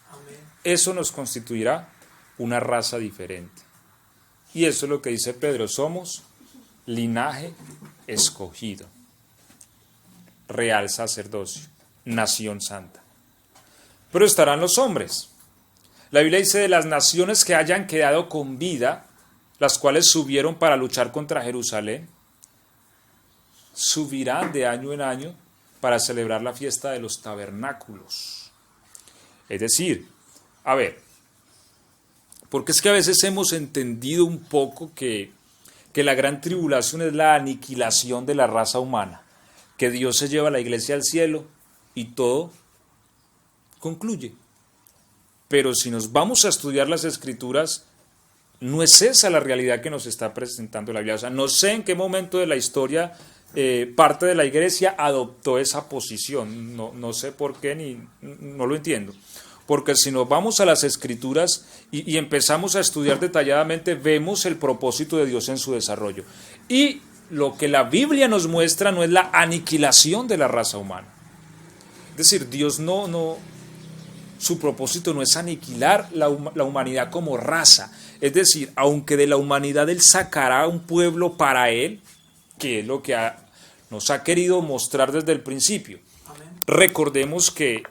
Eso nos constituirá una raza diferente. Y eso es lo que dice Pedro, somos linaje escogido, real sacerdocio, nación santa. Pero estarán los hombres. La Biblia dice de las naciones que hayan quedado con vida, las cuales subieron para luchar contra Jerusalén, subirán de año en año para celebrar la fiesta de los tabernáculos. Es decir, a ver, porque es que a veces hemos entendido un poco que la gran tribulación es la aniquilación de la raza humana, que Dios se lleva a la iglesia al cielo y todo concluye. Pero si nos vamos a estudiar las Escrituras, no es esa la realidad que nos está presentando la Biblia. O sea, no sé en qué momento de la historia parte de la iglesia adoptó esa posición. No sé por qué, no lo entiendo. Porque si nos vamos a las Escrituras y empezamos a estudiar detalladamente, vemos el propósito de Dios en su desarrollo. Y lo que la Biblia nos muestra no es la aniquilación de la raza humana. Es decir, Dios su propósito no es aniquilar la humanidad como raza. Es decir, aunque de la humanidad Él sacará un pueblo para Él, que es lo que nos ha querido mostrar desde el principio. Amén. Recordemos que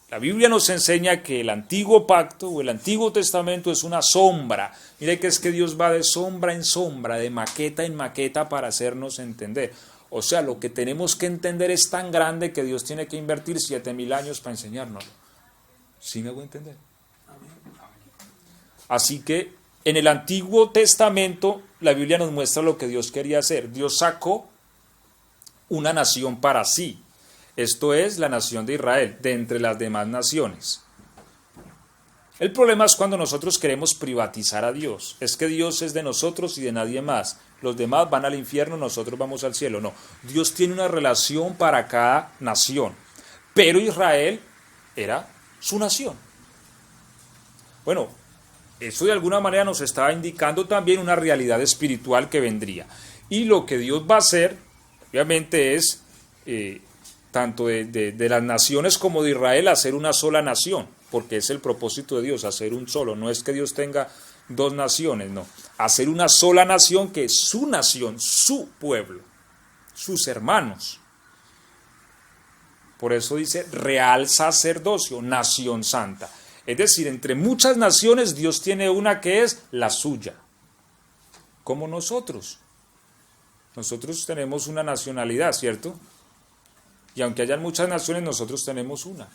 la Biblia nos enseña que el antiguo pacto o el antiguo testamento es una sombra. Mire que es que Dios va de sombra en sombra, de maqueta en maqueta para hacernos entender. O sea, lo que tenemos que entender es tan grande que Dios tiene que invertir 7,000 años para enseñárnoslo. ¿Sí me hago entender? Así que en el Antiguo Testamento la Biblia nos muestra lo que Dios quería hacer. Dios sacó una nación para sí. Esto es la nación de Israel, de entre las demás naciones. El problema es cuando nosotros queremos privatizar a Dios. Es que Dios es de nosotros y de nadie más. Los demás van al infierno, nosotros vamos al cielo. No, Dios tiene una relación para cada nación. Pero Israel era su nación. Bueno, eso de alguna manera nos estaba indicando también una realidad espiritual que vendría. Y lo que Dios va a hacer, obviamente, es tanto de las naciones como de Israel hacer una sola nación, porque es el propósito de Dios, hacer un solo. No es que Dios tenga dos naciones, no. Hacer una sola nación que es su nación, su pueblo, sus hermanos. Por eso dice real sacerdocio, nación santa. Es decir, entre muchas naciones Dios tiene una que es la suya. Como nosotros. Nosotros tenemos una nacionalidad, ¿cierto? Y aunque hayan muchas naciones, nosotros tenemos una.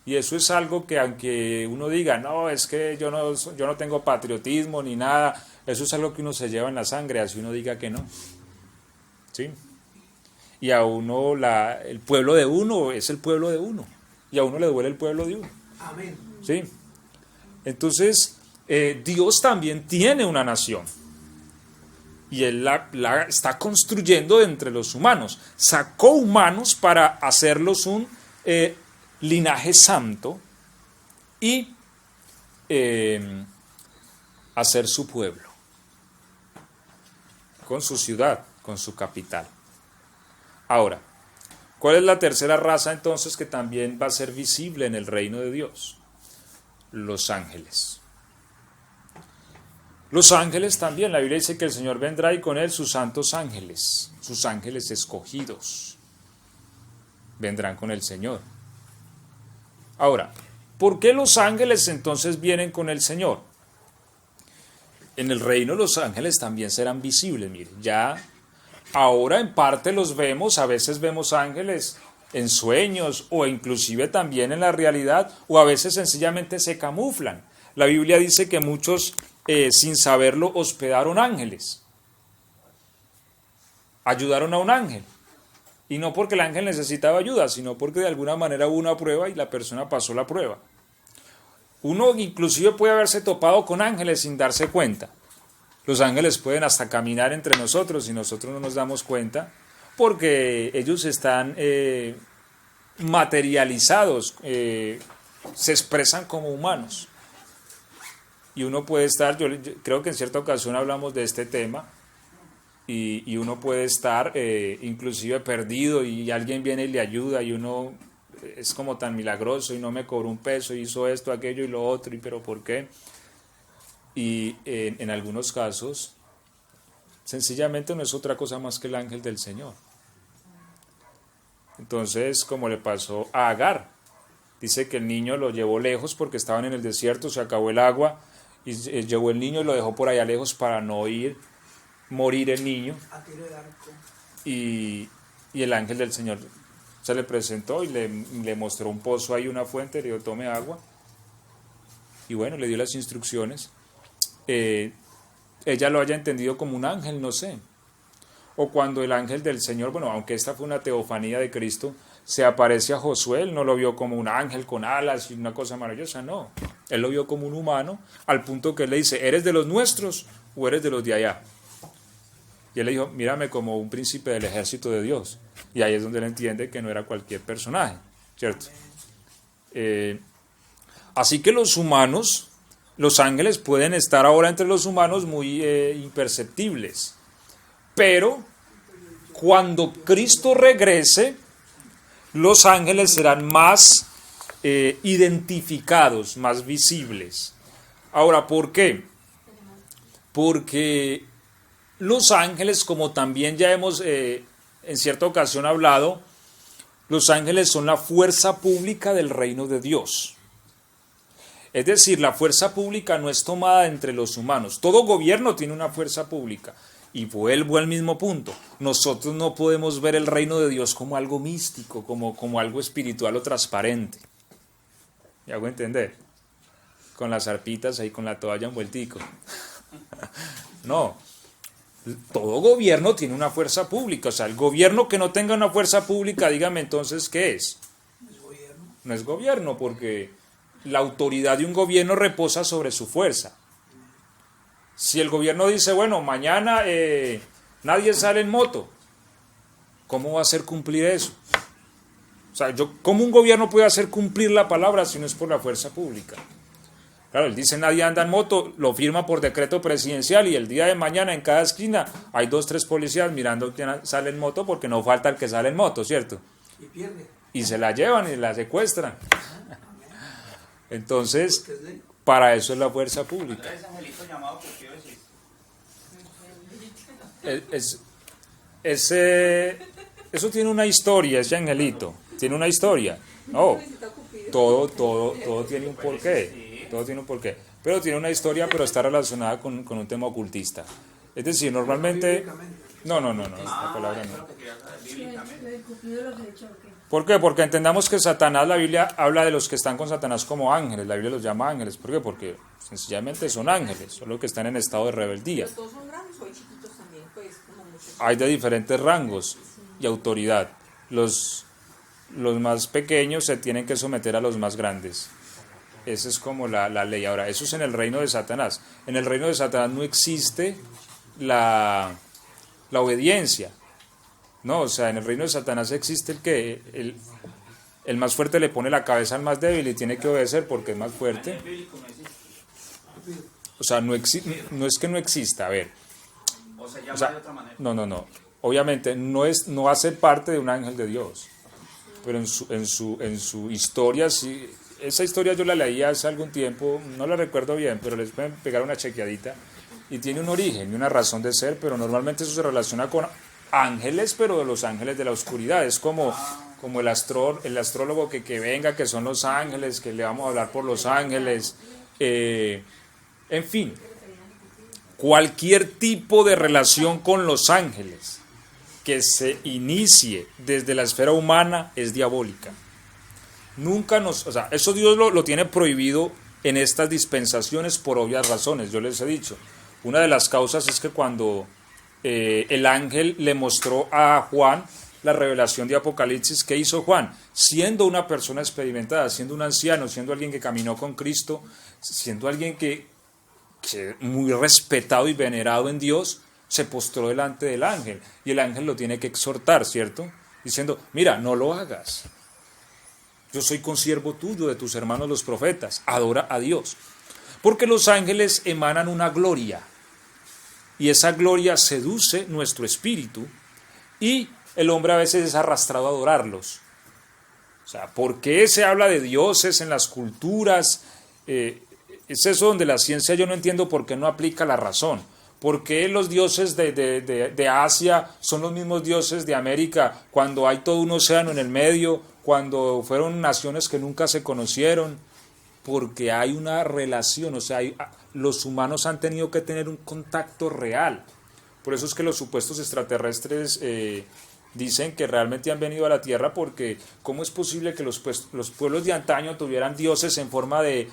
Y eso es algo que aunque uno diga, no, es que yo no tengo patriotismo ni nada, eso es algo que uno se lleva en la sangre, así uno diga que no. ¿Sí? Y a uno, el pueblo de uno es el pueblo de uno. Y a uno le duele el pueblo de uno. Amén. ¿Sí? Entonces, Dios también tiene una nación. Y Él la está construyendo entre los humanos. Sacó humanos para hacerlos un linaje santo y hacer su pueblo. Con su ciudad, con su capital. Ahora, ¿cuál es la tercera raza entonces que también va a ser visible en el reino de Dios? Los ángeles. Los ángeles también, la Biblia dice que el Señor vendrá y con él sus santos ángeles, sus ángeles escogidos. vendrán con el Señor. Ahora, ¿por qué los ángeles entonces vienen con el Señor? En el reino los ángeles también serán visibles, mire, ya ahora en parte los vemos, a veces vemos ángeles en sueños o inclusive también en la realidad, o a veces sencillamente se camuflan. La Biblia dice que muchos sin saberlo hospedaron ángeles, ayudaron a un ángel, y no porque el ángel necesitaba ayuda, sino porque de alguna manera hubo una prueba y la persona pasó la prueba. Uno inclusive puede haberse topado con ángeles sin darse cuenta. Los ángeles pueden hasta caminar entre nosotros y nosotros no nos damos cuenta, porque ellos están materializados, se expresan como humanos. Y uno puede estar, yo creo que en cierta ocasión hablamos de este tema, y uno puede estar inclusive perdido y alguien viene y le ayuda y uno es como tan milagroso y no me cobró un peso, hizo esto, aquello y lo otro, y pero ¿por qué? Y en algunos casos sencillamente no es otra cosa más que el ángel del Señor. Entonces, como le pasó a Agar, dice que el niño lo llevó lejos porque estaban en el desierto, se acabó el agua, y llevó el niño y lo dejó por allá lejos para no morir el niño. Y el ángel del Señor se le presentó y le mostró un pozo ahí, una fuente, le dijo, tome agua. Y bueno, le dio las instrucciones. Ella lo haya entendido como un ángel, no sé. O cuando el ángel del Señor, bueno, aunque esta fue una teofanía de Cristo, se aparece a Josué, él no lo vio como un ángel con alas y una cosa maravillosa, no. Él lo vio como un humano, al punto que él le dice, ¿eres de los nuestros o eres de los de allá? Y él le dijo, mírame como un príncipe del ejército de Dios. Y ahí es donde él entiende que no era cualquier personaje, ¿cierto? Así que los humanos, los ángeles pueden estar ahora entre los humanos muy imperceptibles. Pero cuando Cristo regrese, los ángeles serán más identificados, más visibles. Ahora, ¿por qué? Porque los ángeles, como también ya hemos en cierta ocasión hablado, los ángeles son la fuerza pública del reino de Dios. Es decir, la fuerza pública no es tomada entre los humanos. Todo gobierno tiene una fuerza pública. Y vuelvo al mismo punto. Nosotros no podemos ver el reino de Dios como algo místico, como algo espiritual o transparente. ¿Me hago entender? Con las arpitas ahí, con la toalla envueltico. No. Todo gobierno tiene una fuerza pública. O sea, el gobierno que no tenga una fuerza pública, dígame entonces, ¿qué es? No es gobierno. No es gobierno, porque la autoridad de un gobierno reposa sobre su fuerza. Si el gobierno dice, bueno, mañana nadie sale en moto, ¿cómo va a hacer cumplir eso? O sea, ¿cómo un gobierno puede hacer cumplir la palabra si no es por la fuerza pública? Claro, él dice nadie anda en moto, lo firma por decreto presidencial y el día de mañana en cada esquina hay 2, 3 policías mirando quién sale en moto porque no falta el que sale en moto, ¿cierto? Y pierde. Y se la llevan y la secuestran. Entonces, para eso es la fuerza pública. Ese angelito llamado Cupido Eso tiene una historia, ese angelito. Tiene una historia. No, todo tiene un porqué. Todo tiene un porqué. Pero tiene una historia, pero está relacionada con un tema ocultista. Es decir, normalmente... No, esta palabra no. ¿Por qué? Porque entendamos que Satanás, la Biblia habla de los que están con Satanás como ángeles. La Biblia los llama ángeles. ¿Por qué? Porque sencillamente son ángeles, solo que están en estado de rebeldía. ¿Los dos son grandes o hay chiquitos también? Pues, como muchos. Hay de diferentes rangos y autoridad. Los más pequeños se tienen que someter a los más grandes. Esa es como la ley. Ahora, eso es en el reino de Satanás. En el reino de Satanás no existe la obediencia. No, o sea, en el reino de Satanás existe el que el más fuerte le pone la cabeza al más débil y tiene que obedecer porque es más fuerte. O sea, no es que no exista, a ver. O se llama O sea, de otra manera. no. Obviamente no hace parte de un ángel de Dios. Pero en su historia, sí, esa historia yo la leí hace algún tiempo, no la recuerdo bien, pero les pueden pegar una chequeadita. Y tiene un origen y una razón de ser, pero normalmente eso se relaciona con ángeles, pero de los ángeles de la oscuridad. Es como como el astrólogo que venga, que son los ángeles, que le vamos a hablar por los ángeles, en fin, cualquier tipo de relación con los ángeles que se inicie desde la esfera humana es diabólica. Eso Dios lo tiene prohibido en estas dispensaciones por obvias razones. Yo les he dicho, una de las causas es que cuando el ángel le mostró a Juan la revelación de Apocalipsis, ¿qué hizo Juan? Siendo una persona experimentada, siendo un anciano, siendo alguien que caminó con Cristo, siendo alguien que muy respetado y venerado en Dios, se postró delante del ángel, y el ángel lo tiene que exhortar, ¿cierto? Diciendo, mira, no lo hagas. Yo soy consiervo tuyo, de tus hermanos los profetas, adora a Dios. Porque los ángeles emanan una gloria, y esa gloria seduce nuestro espíritu, y el hombre a veces es arrastrado a adorarlos. O sea, ¿por qué se habla de dioses en las culturas? Es eso donde la ciencia yo no entiendo por qué no aplica la razón. ¿Por qué los dioses de Asia son los mismos dioses de América cuando hay todo un océano en el medio, cuando fueron naciones que nunca se conocieron? Porque hay una relación, o sea, los humanos han tenido que tener un contacto real. Por eso es que los supuestos extraterrestres dicen que realmente han venido a la Tierra, porque ¿cómo es posible que los pueblos de antaño tuvieran dioses en forma de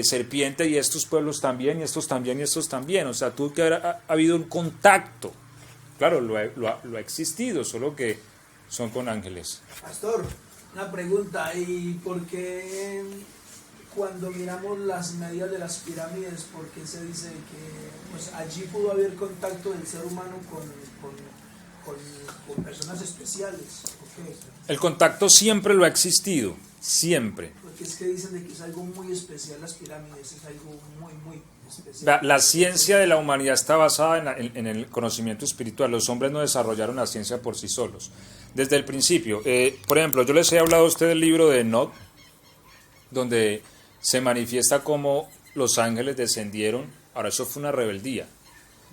serpiente, y estos pueblos también, y estos también, y estos también? O sea, tuvo que haber habido un contacto. Claro, lo ha existido, solo que son con ángeles. Pastor, una pregunta, ¿y por qué cuando miramos las medidas de las pirámides, por qué se dice que pues, allí pudo haber contacto del ser humano con personas especiales? ¿Por qué? El contacto siempre lo ha existido, siempre. Porque es que dicen de que es algo muy especial las pirámides, es algo muy, muy especial. La ciencia de la humanidad está basada en el conocimiento espiritual. Los hombres no desarrollaron la ciencia por sí solos. Desde el principio, por ejemplo, yo les he hablado a ustedes del libro de Enoch, donde se manifiesta cómo los ángeles descendieron. Ahora, eso fue una rebeldía.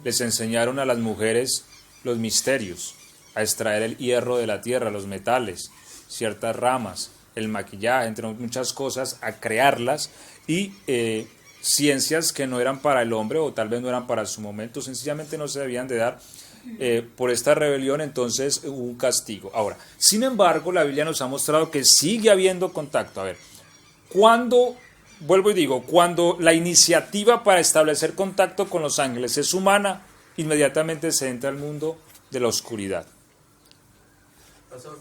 Les enseñaron a las mujeres los misterios, a extraer el hierro de la tierra, los metales, ciertas ramas, el maquillaje, entre muchas cosas, a crearlas, y ciencias que no eran para el hombre, o tal vez no eran para su momento, sencillamente no se debían de dar. Por esta rebelión, entonces hubo un castigo. Ahora, sin embargo, la Biblia nos ha mostrado que sigue habiendo contacto. A ver, vuelvo y digo, cuando la iniciativa para establecer contacto con los ángeles es humana, inmediatamente se entra al mundo de la oscuridad. Pastor,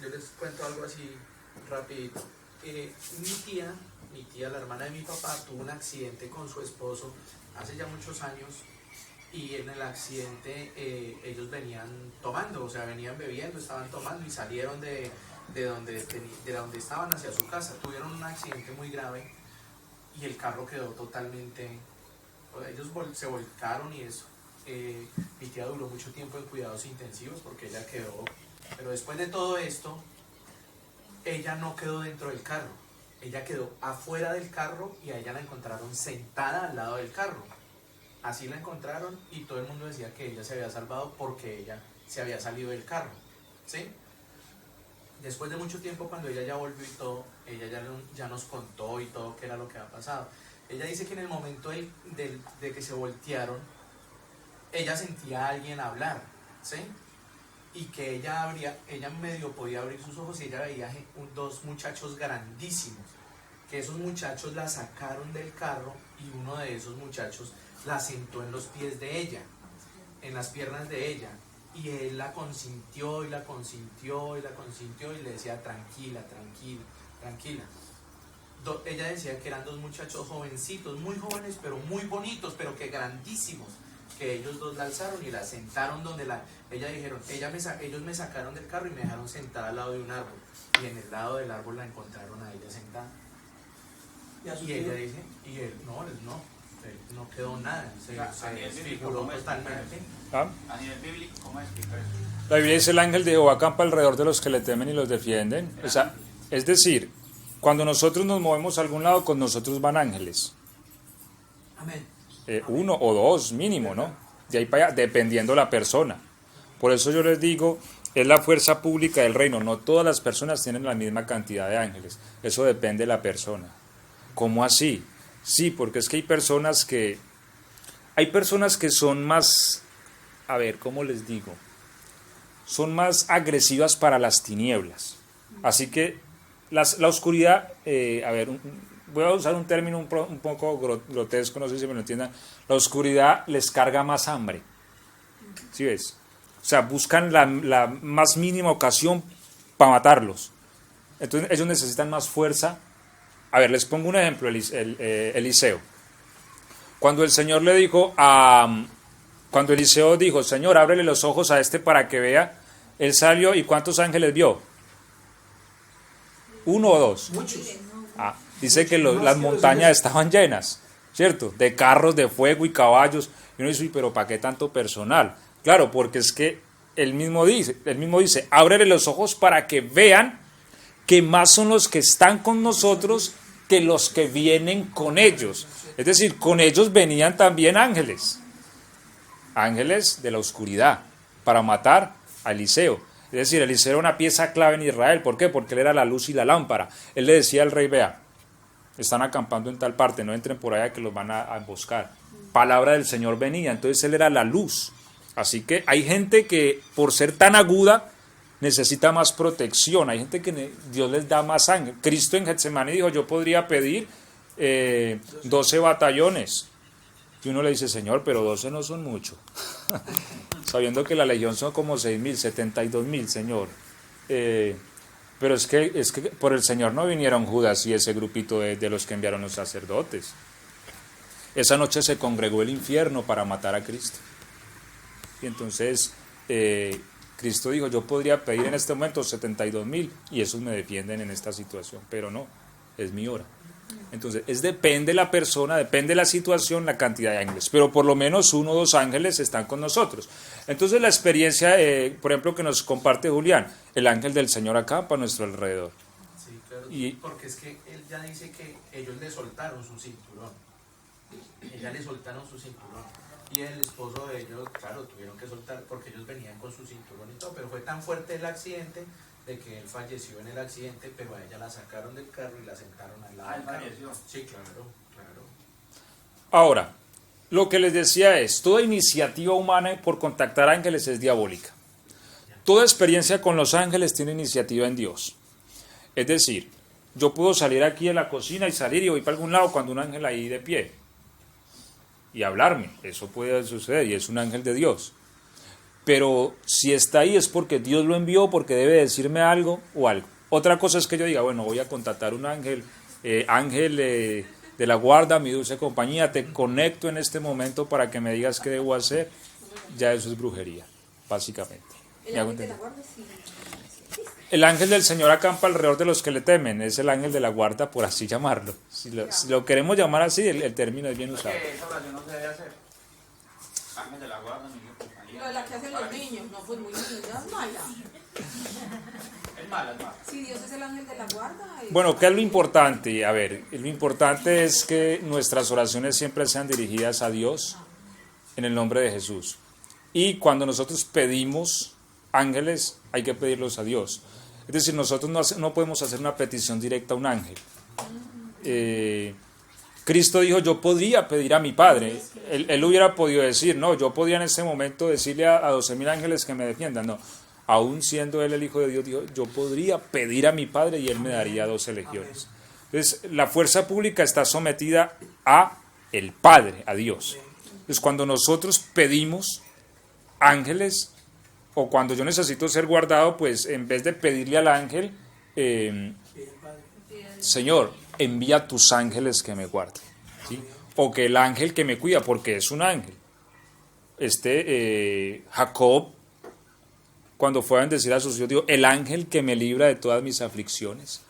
yo les cuento algo así rapidito. Mi tía, la hermana de mi papá, tuvo un accidente con su esposo hace ya muchos años, y en el accidente ellos venían tomando, o sea, venían bebiendo, estaban tomando y salieron de donde estaban hacia su casa. Tuvieron un accidente muy grave y el carro quedó totalmente, ellos se volcaron y eso. Mi tía duró mucho tiempo en cuidados intensivos porque ella quedó, pero después de todo esto, ella no quedó dentro del carro, ella quedó afuera del carro, y a ella la encontraron sentada al lado del carro. Así la encontraron, y todo el mundo decía que ella se había salvado porque ella se había salido del carro, ¿sí? Después de mucho tiempo, cuando ella ya volvió y todo, ella ya nos contó y todo qué era lo que había pasado. Ella dice que en el momento de que se voltearon, ella sentía a alguien hablar, ¿sí? Y que ella medio podía abrir sus ojos, y ella veía dos muchachos grandísimos, que esos muchachos la sacaron del carro, y uno de esos muchachos la sentó en los pies de ella, en las piernas de ella, y él la consintió y la consintió y la consintió, y le decía tranquila, tranquila, tranquila. Ella decía que eran dos muchachos jovencitos, muy jóvenes, pero muy bonitos, pero que grandísimos, que ellos dos la alzaron y la sentaron donde ella dijeron, ellos me sacaron del carro y me dejaron sentada al lado de un árbol, y en el lado del árbol la encontraron a ella sentada. Y ella dice, y él no quedó nada, se desfiguró totalmente. ¿Ah? A nivel bíblico, ¿cómo explicar eso? La Biblia dice: el ángel de Jehová acampa alrededor de los que le temen y los defienden. O sea, es decir, cuando nosotros nos movemos a algún lado, con nosotros van ángeles. Amén. Uno o dos mínimo, ¿no? De ahí para allá, dependiendo la persona. Por eso yo les digo es la fuerza pública del reino. No todas las personas tienen la misma cantidad de ángeles. Eso depende de la persona. ¿Cómo así? Sí, porque es que hay personas que son más, a ver, ¿cómo les digo? Son más agresivas para las tinieblas. Así que la oscuridad, a ver, voy a usar un término un poco grotesco, no sé si me lo entiendan. La oscuridad les carga más hambre. ¿Sí ves? O sea, buscan la más mínima ocasión para matarlos. Entonces ellos necesitan más fuerza. A ver, les pongo un ejemplo, Eliseo. Cuando el Señor le dijo cuando Eliseo dijo, Señor, ábrele los ojos a este para que vea, él salió y ¿cuántos ángeles vio? ¿1 o 2? Muchos. Dice que las montañas estaban llenas, ¿cierto? De carros de fuego y caballos. Y uno dice, pero ¿para qué tanto personal? Claro, porque es que él mismo dice, ábrele los ojos para que vean que más son los que están con nosotros que los que vienen con ellos. Es decir, con ellos venían también ángeles de la oscuridad, para matar a Eliseo. Es decir, Eliseo era una pieza clave en Israel. ¿Por qué? Porque él era la luz y la lámpara. Él le decía al rey, vea, están acampando en tal parte, no entren por allá que los van a emboscar. Palabra del Señor venía, entonces él era la luz. Así que hay gente que por ser tan aguda necesita más protección, hay gente que Dios les da más sangre. Cristo en Getsemaní dijo, yo podría pedir 12 batallones. Y uno le dice, Señor, pero 12 no son mucho. Sabiendo que la legión son como 6.000, 72.000, Señor. Pero es que por el Señor no vinieron Judas y ese grupito de los que enviaron los sacerdotes. Esa noche se congregó el infierno para matar a Cristo. Y entonces Cristo dijo, yo podría pedir en este momento 72.000 y esos me defienden en esta situación, pero no, es mi hora. Entonces, depende de la persona, depende de la situación, la cantidad de ángeles, pero por lo menos 1 o 2 ángeles están con nosotros. Entonces la experiencia, por ejemplo, que nos comparte Julián, el ángel del Señor acampa a nuestro alrededor. Sí, claro, porque es que él ya dice que ellos le soltaron su cinturón. Ella le soltaron su cinturón. Y el esposo de ellos, claro, tuvieron que soltar porque ellos venían con su cinturón y todo, pero fue tan fuerte el accidente de que él falleció en el accidente, pero a ella la sacaron del carro y la sentaron al lado del carro. Falleció. Sí, claro. Ahora, lo que les decía es, toda iniciativa humana por contactar ángeles es diabólica. Toda experiencia con los ángeles tiene iniciativa en Dios. Es decir, yo puedo salir aquí de la cocina y salir y voy para algún lado cuando un ángel ahí de pie y hablarme, eso puede suceder y es un ángel de Dios. Pero si está ahí es porque Dios lo envió, porque debe decirme algo o algo. Otra cosa es que yo diga, bueno, voy a contactar un ángel, de la guarda, mi dulce compañía, te conecto en este momento para que me digas qué debo hacer. Ya eso es brujería, básicamente. El ángel de la guarda sí. El ángel del Señor acampa alrededor de los que le temen, es el ángel de la guarda, por así llamarlo. Si lo queremos llamar así, el término es bien usado. Esa oración no se debe hacer. Ángel de la guarda, mi compañía. Lo de la que hacen los niños, no, pues muy linda, es mala. Es mala, es mala. Si Dios es el ángel de la guarda. Bueno, ¿qué es lo importante? A ver, lo importante es que nuestras oraciones siempre sean dirigidas a Dios en el nombre de Jesús. Y cuando nosotros pedimos ángeles, hay que pedirlos a Dios. Es decir, nosotros no podemos hacer una petición directa a un ángel. Cristo dijo, yo podría pedir a mi Padre. Él hubiera podido decir, no, yo podría en este momento decirle a 12.000 ángeles que me defiendan. No, aún siendo Él el Hijo de Dios, dijo, yo podría pedir a mi Padre y Él me daría 12 legiones. Entonces, la fuerza pública está sometida a el Padre, a Dios. Entonces, cuando nosotros pedimos ángeles, o cuando yo necesito ser guardado, pues en vez de pedirle al ángel, Señor, envía tus ángeles que me guarden, ¿sí? O que el ángel que me cuida, porque es un ángel. Jacob, cuando fue a bendecir a sus hijos, dijo, el ángel que me libra de todas mis aflicciones.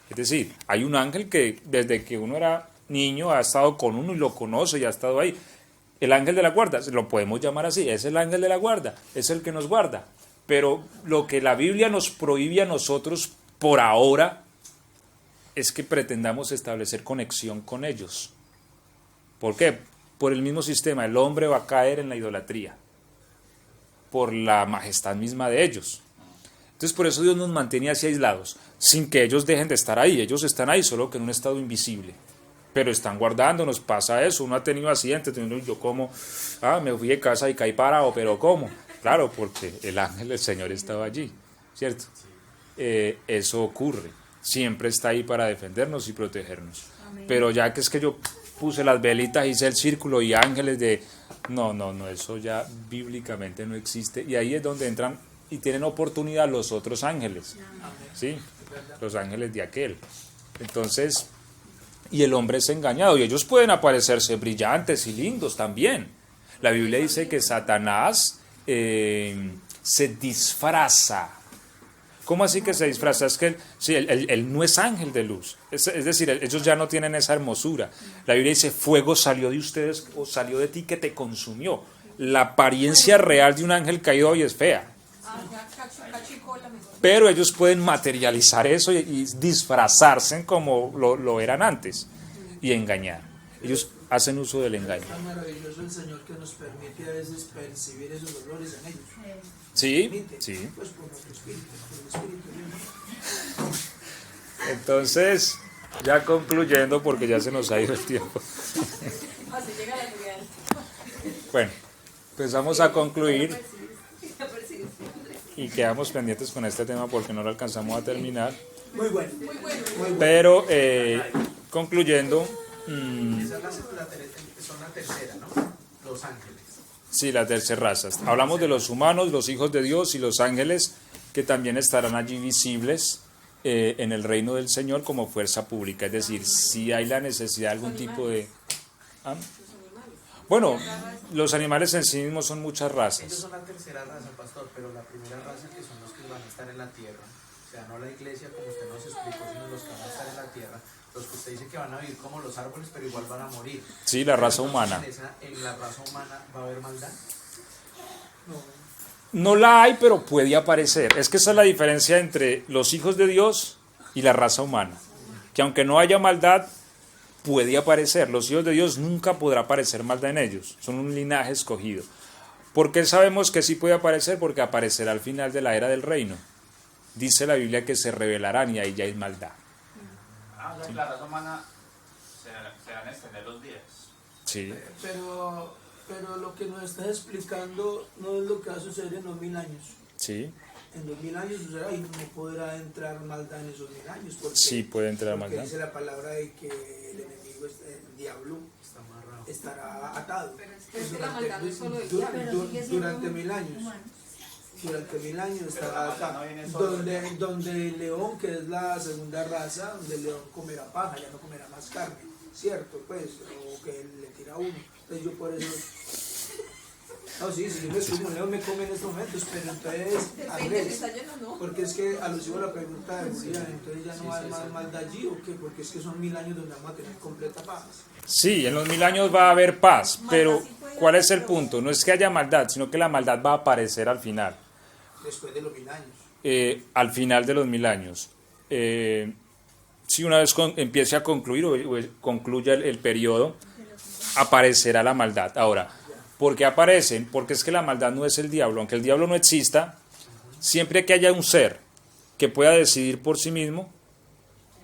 Es decir, hay un ángel que desde que uno era niño ha estado con uno y lo conoce y ha estado ahí. El ángel de la guarda, lo podemos llamar así, es el ángel de la guarda, es el que nos guarda. Pero lo que la Biblia nos prohíbe a nosotros por ahora es que pretendamos establecer conexión con ellos. ¿Por qué? Por el mismo sistema, el hombre va a caer en la idolatría, por la majestad misma de ellos. Entonces por eso Dios nos mantiene así aislados, sin que ellos dejen de estar ahí. Ellos están ahí, solo que en un estado invisible. Pero están guardándonos, pasa eso. Uno ha tenido accidentes, yo como, me fui de casa y caí parado, pero ¿cómo? Claro, porque el ángel del Señor estaba allí, ¿cierto? Eso ocurre. Siempre está ahí para defendernos y protegernos. Amén. Pero ya que es que yo puse las velitas, hice el círculo y ángeles de... No, eso ya bíblicamente no existe. Y ahí es donde entran y tienen oportunidad los otros ángeles, ¿sí? Los ángeles de aquel. Entonces, y el hombre es engañado, y ellos pueden aparecerse brillantes y lindos también. La Biblia dice que Satanás se disfraza. ¿Cómo así que se disfraza? Es que él no es ángel de luz. Es decir, ellos ya no tienen esa hermosura. La Biblia dice, fuego salió de ustedes o salió de ti que te consumió. La apariencia real de un ángel caído hoy es fea. Pero ellos pueden materializar eso y disfrazarse como lo eran antes y engañar. Ellos hacen uso del engaño. Es maravilloso el Señor que nos permite a veces percibir esos olores en ellos. Sí, sí. Pues por nuestro espíritu, por el espíritu de Dios. Entonces, ya concluyendo, porque ya se nos ha ido el tiempo. Así llega la realidad. Bueno, empezamos a concluir y quedamos pendientes con este tema porque no lo alcanzamos a terminar. Muy bueno. Pero, concluyendo, Esa es son la tercera, ¿no? Los ángeles. sí, la tercera raza. Hablamos de los humanos, los hijos de Dios y los ángeles que también estarán allí visibles en el reino del Señor como fuerza pública. Es decir, si hay la necesidad de algún tipo de... ¿Ah? Bueno, los animales en sí mismos son muchas Ellos razas. son la tercera raza, pastor, pero la primera raza que son los que van a estar en la tierra. O sea, no la iglesia como usted nos explicó, sino los que van a estar en la tierra. Los que usted dice que van a vivir como los árboles, pero igual van a morir. Sí, la raza Entonces, humana. ¿En la raza humana va a haber maldad? No la hay, pero puede aparecer. Es que esa es la diferencia entre los hijos de Dios y la raza humana. Que aunque no haya maldad, puede aparecer. Los hijos de Dios nunca podrá aparecer maldad en ellos. Son un linaje escogido. ¿Por qué sabemos que sí puede aparecer? Porque aparecerá al final de la era del reino. Dice la Biblia que se revelarán y ahí ya hay maldad. O sea, que la raza humana se van a extender los días. Sí. Pero lo que nos estás explicando no es lo que va a suceder en los 1000 años. Sí. En los 1000 años sucederá y no podrá entrar maldad en esos 1000 años. Porque, Sí puede entrar porque maldad. dice la palabra de que el enemigo, el diablo, Está amarrado. estará atado. Pero es que la maldad no es solo del diablo. Pero sigue siendo durante 1000 años. humano. Durante 1000 años Pero estará la maldad atado. no viene solo Donde el león, que es la segunda raza, donde el león comerá paja, ya no comerá más carne, ¿cierto? Pues, o que le tira uno. Entonces yo por eso... No, sí, si yo me subo un león me come en estos momentos, pero entonces, Depende, Andrés, si está lleno o no. porque es que alusivo a la pregunta de Julián, entonces ya no hay más maldad allí, ¿o qué? Porque es que son 1000 años donde vamos a tener completa paz. Sí, en los 1000 años va a haber paz, pero ¿cuál es el punto? No es que haya maldad, sino que la maldad va a aparecer al final. Después de los 1000 años. Al final de los 1000 años. Si una vez empiece a concluir o concluya el periodo, aparecerá la maldad. Ahora, ¿por qué aparecen? Porque es que la maldad no es el diablo. Aunque el diablo no exista, siempre que haya un ser que pueda decidir por sí mismo,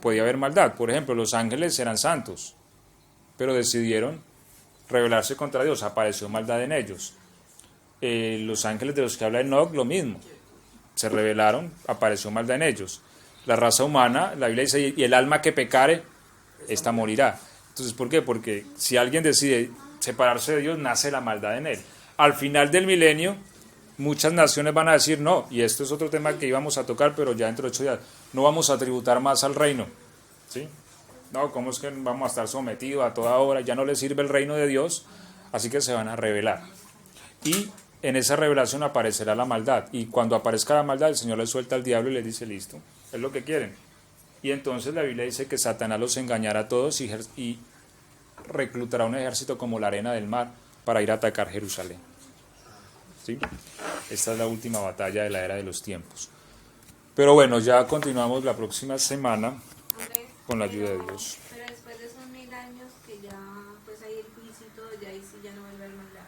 puede haber maldad. Por ejemplo, los ángeles eran santos, pero decidieron rebelarse contra Dios, apareció maldad en ellos. Los ángeles de los que habla Enoc, lo mismo, se rebelaron, apareció maldad en ellos. La raza humana, la Biblia dice, y el alma que pecare, esta morirá. Entonces, ¿por qué? Porque si alguien decide separarse de Dios, nace la maldad en él. Al final del milenio, muchas naciones van a decir no, y esto es otro tema que íbamos a tocar, pero ya dentro de 8 días, no vamos a tributar más al reino, ¿sí? No, ¿cómo es que vamos a estar sometidos a toda hora? Ya no les sirve el reino de Dios, así que se van a rebelar. Y en esa revelación aparecerá la maldad, y cuando aparezca la maldad, el Señor les suelta al diablo y les dice, listo, es lo que quieren. Y entonces la Biblia dice que Satanás los engañará a todos y reclutará un ejército como la arena del mar para ir a atacar Jerusalén. ¿Sí? Esta es la última batalla de la era de los tiempos. Pero bueno, ya continuamos la próxima semana con la ayuda de Dios. Pero después de esos 1000 años que ya pues hay el juicio y todo, ya ahí sí ya no vuelve a haber maldad.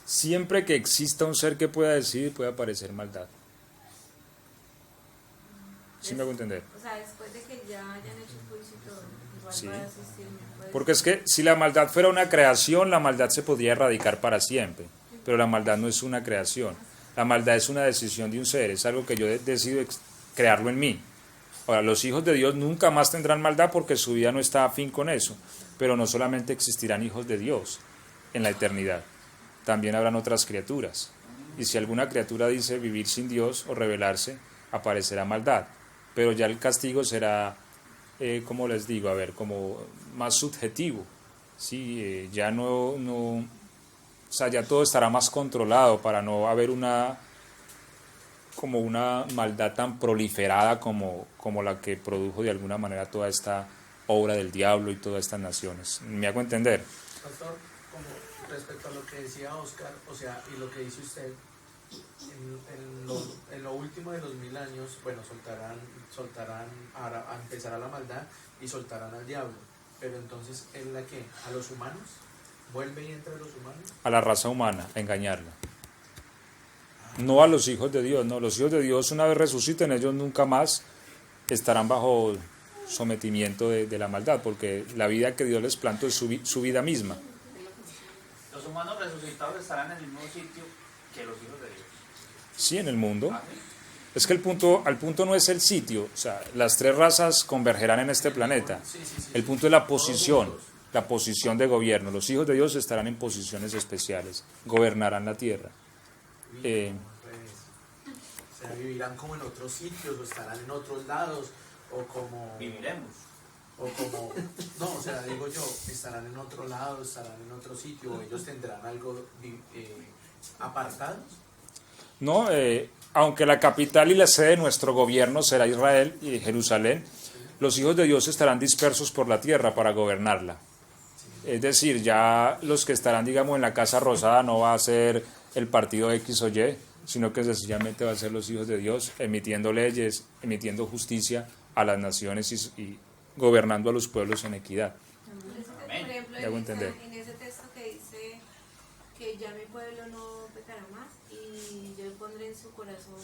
Siempre que exista un ser que pueda decidir, puede aparecer maldad. ¿Sí me hago entender? O sea, después de que ya hayan hecho el juicio y todo, igual Sí. va a existir. Puede Porque es que si la maldad fuera una creación, la maldad se podría erradicar para siempre. Pero la maldad no es una creación. La maldad es una decisión de un ser, es algo que yo decido crearlo en mí. Ahora, los hijos de Dios nunca más tendrán maldad porque su vida no está afín con eso. Pero no solamente existirán hijos de Dios en la eternidad, también habrán otras criaturas. Y si alguna criatura dice vivir sin Dios o rebelarse, aparecerá maldad. Pero ya el castigo será, como les digo, a ver, como más subjetivo. Sí, ya o sea, ya todo estará más controlado para no haber una maldad tan proliferada como la que produjo de alguna manera toda esta obra del diablo y todas estas naciones. ¿Me hago entender? Pastor, como respecto a lo que decía Oscar, o sea, y lo que dice usted, en lo último de los 1000 años, bueno, soltarán, ahora empezará la maldad y soltarán al diablo. Pero entonces, ¿en la que? ¿A los humanos? ¿Vuelve y entra a los humanos? A la raza humana, a engañarla. No a los hijos de Dios, no. Los hijos de Dios, una vez resuciten, ellos nunca más estarán bajo sometimiento de la maldad, porque la vida que Dios les plantó es su vida misma. Los humanos resucitados estarán en el mismo sitio que los hijos de Dios. Sí, en el mundo. Es que el punto no es el sitio, o sea, las tres razas convergerán en este planeta. El punto es la posición de gobierno. Los hijos de Dios estarán en posiciones especiales, gobernarán la tierra. O sea, vivirán como en otros sitios, o estarán en otros lados, o como... Viviremos. No, o sea, digo yo, estarán en otro lado, estarán en otro sitio, o ellos tendrán algo apartados. No, aunque la capital y la sede de nuestro gobierno será Israel y Jerusalén, los hijos de Dios estarán dispersos por la tierra para gobernarla. Es decir, ya los que estarán, digamos, en la Casa Rosada no va a ser el partido X o Y, sino que sencillamente va a ser los hijos de Dios emitiendo leyes, emitiendo justicia a las naciones y gobernando a los pueblos en equidad. Por ejemplo, ¿Me hago entender? en ese texto que dice que ya mi pueblo no pecará más y yo pondré en su corazón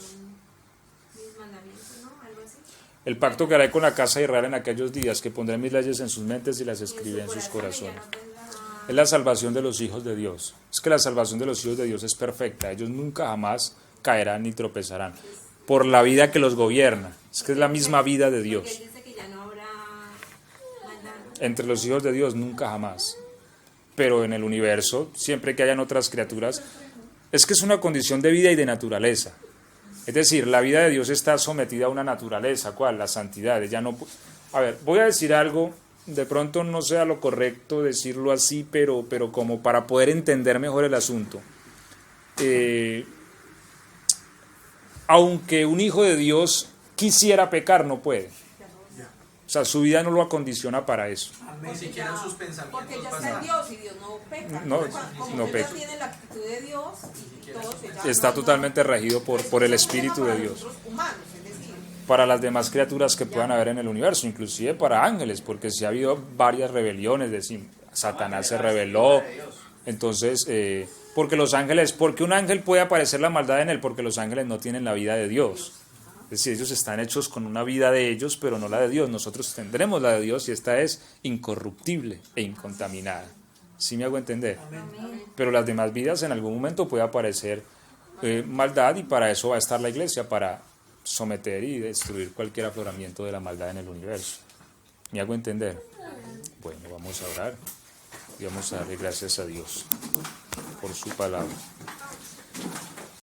mis mandamientos, ¿no? Algo así. El pacto que haré con la casa de Israel en aquellos días, que pondré mis leyes en sus mentes y las escribiré en sus corazones. Es la salvación de los hijos de Dios. Es que la salvación de los hijos de Dios es perfecta. Ellos nunca jamás caerán ni tropezarán por la vida que los gobierna. Es que es la misma vida de Dios. Porque él dice que ya no habrá maldad. Entre los hijos de Dios nunca jamás. Pero en el universo, siempre que hayan otras criaturas, es que es una condición de vida y de naturaleza. Es decir, la vida de Dios está sometida a una naturaleza. ¿Cuál? La santidad. Ella no... A ver, voy a decir algo, de pronto no sea lo correcto decirlo así, pero como para poder entender mejor el asunto. Aunque un hijo de Dios quisiera pecar, no puede. O sea, su vida no lo acondiciona para eso. Ni siquiera sus pensamientos Porque ya van está a... en Dios y Dios no peca. No, Como no él peca. ya tiene la actitud de Dios y todo, Está totalmente regido por el Espíritu de Dios. Humanos, es decir, Para las demás criaturas que puedan haber en el universo, inclusive para ángeles, porque si ha habido varias rebeliones, es decir, Satanás se rebeló, entonces, porque un ángel puede aparecer la maldad en él, porque los ángeles no tienen la vida de Dios. Es decir, ellos están hechos con una vida de ellos, pero no la de Dios. Nosotros tendremos la de Dios y esta es incorruptible e incontaminada. ¿Sí me hago entender? Pero las demás vidas en algún momento puede aparecer maldad y para eso va a estar la iglesia, para someter y destruir cualquier afloramiento de la maldad en el universo. ¿Me hago entender? Bueno, vamos a orar y vamos a darle gracias a Dios por su palabra.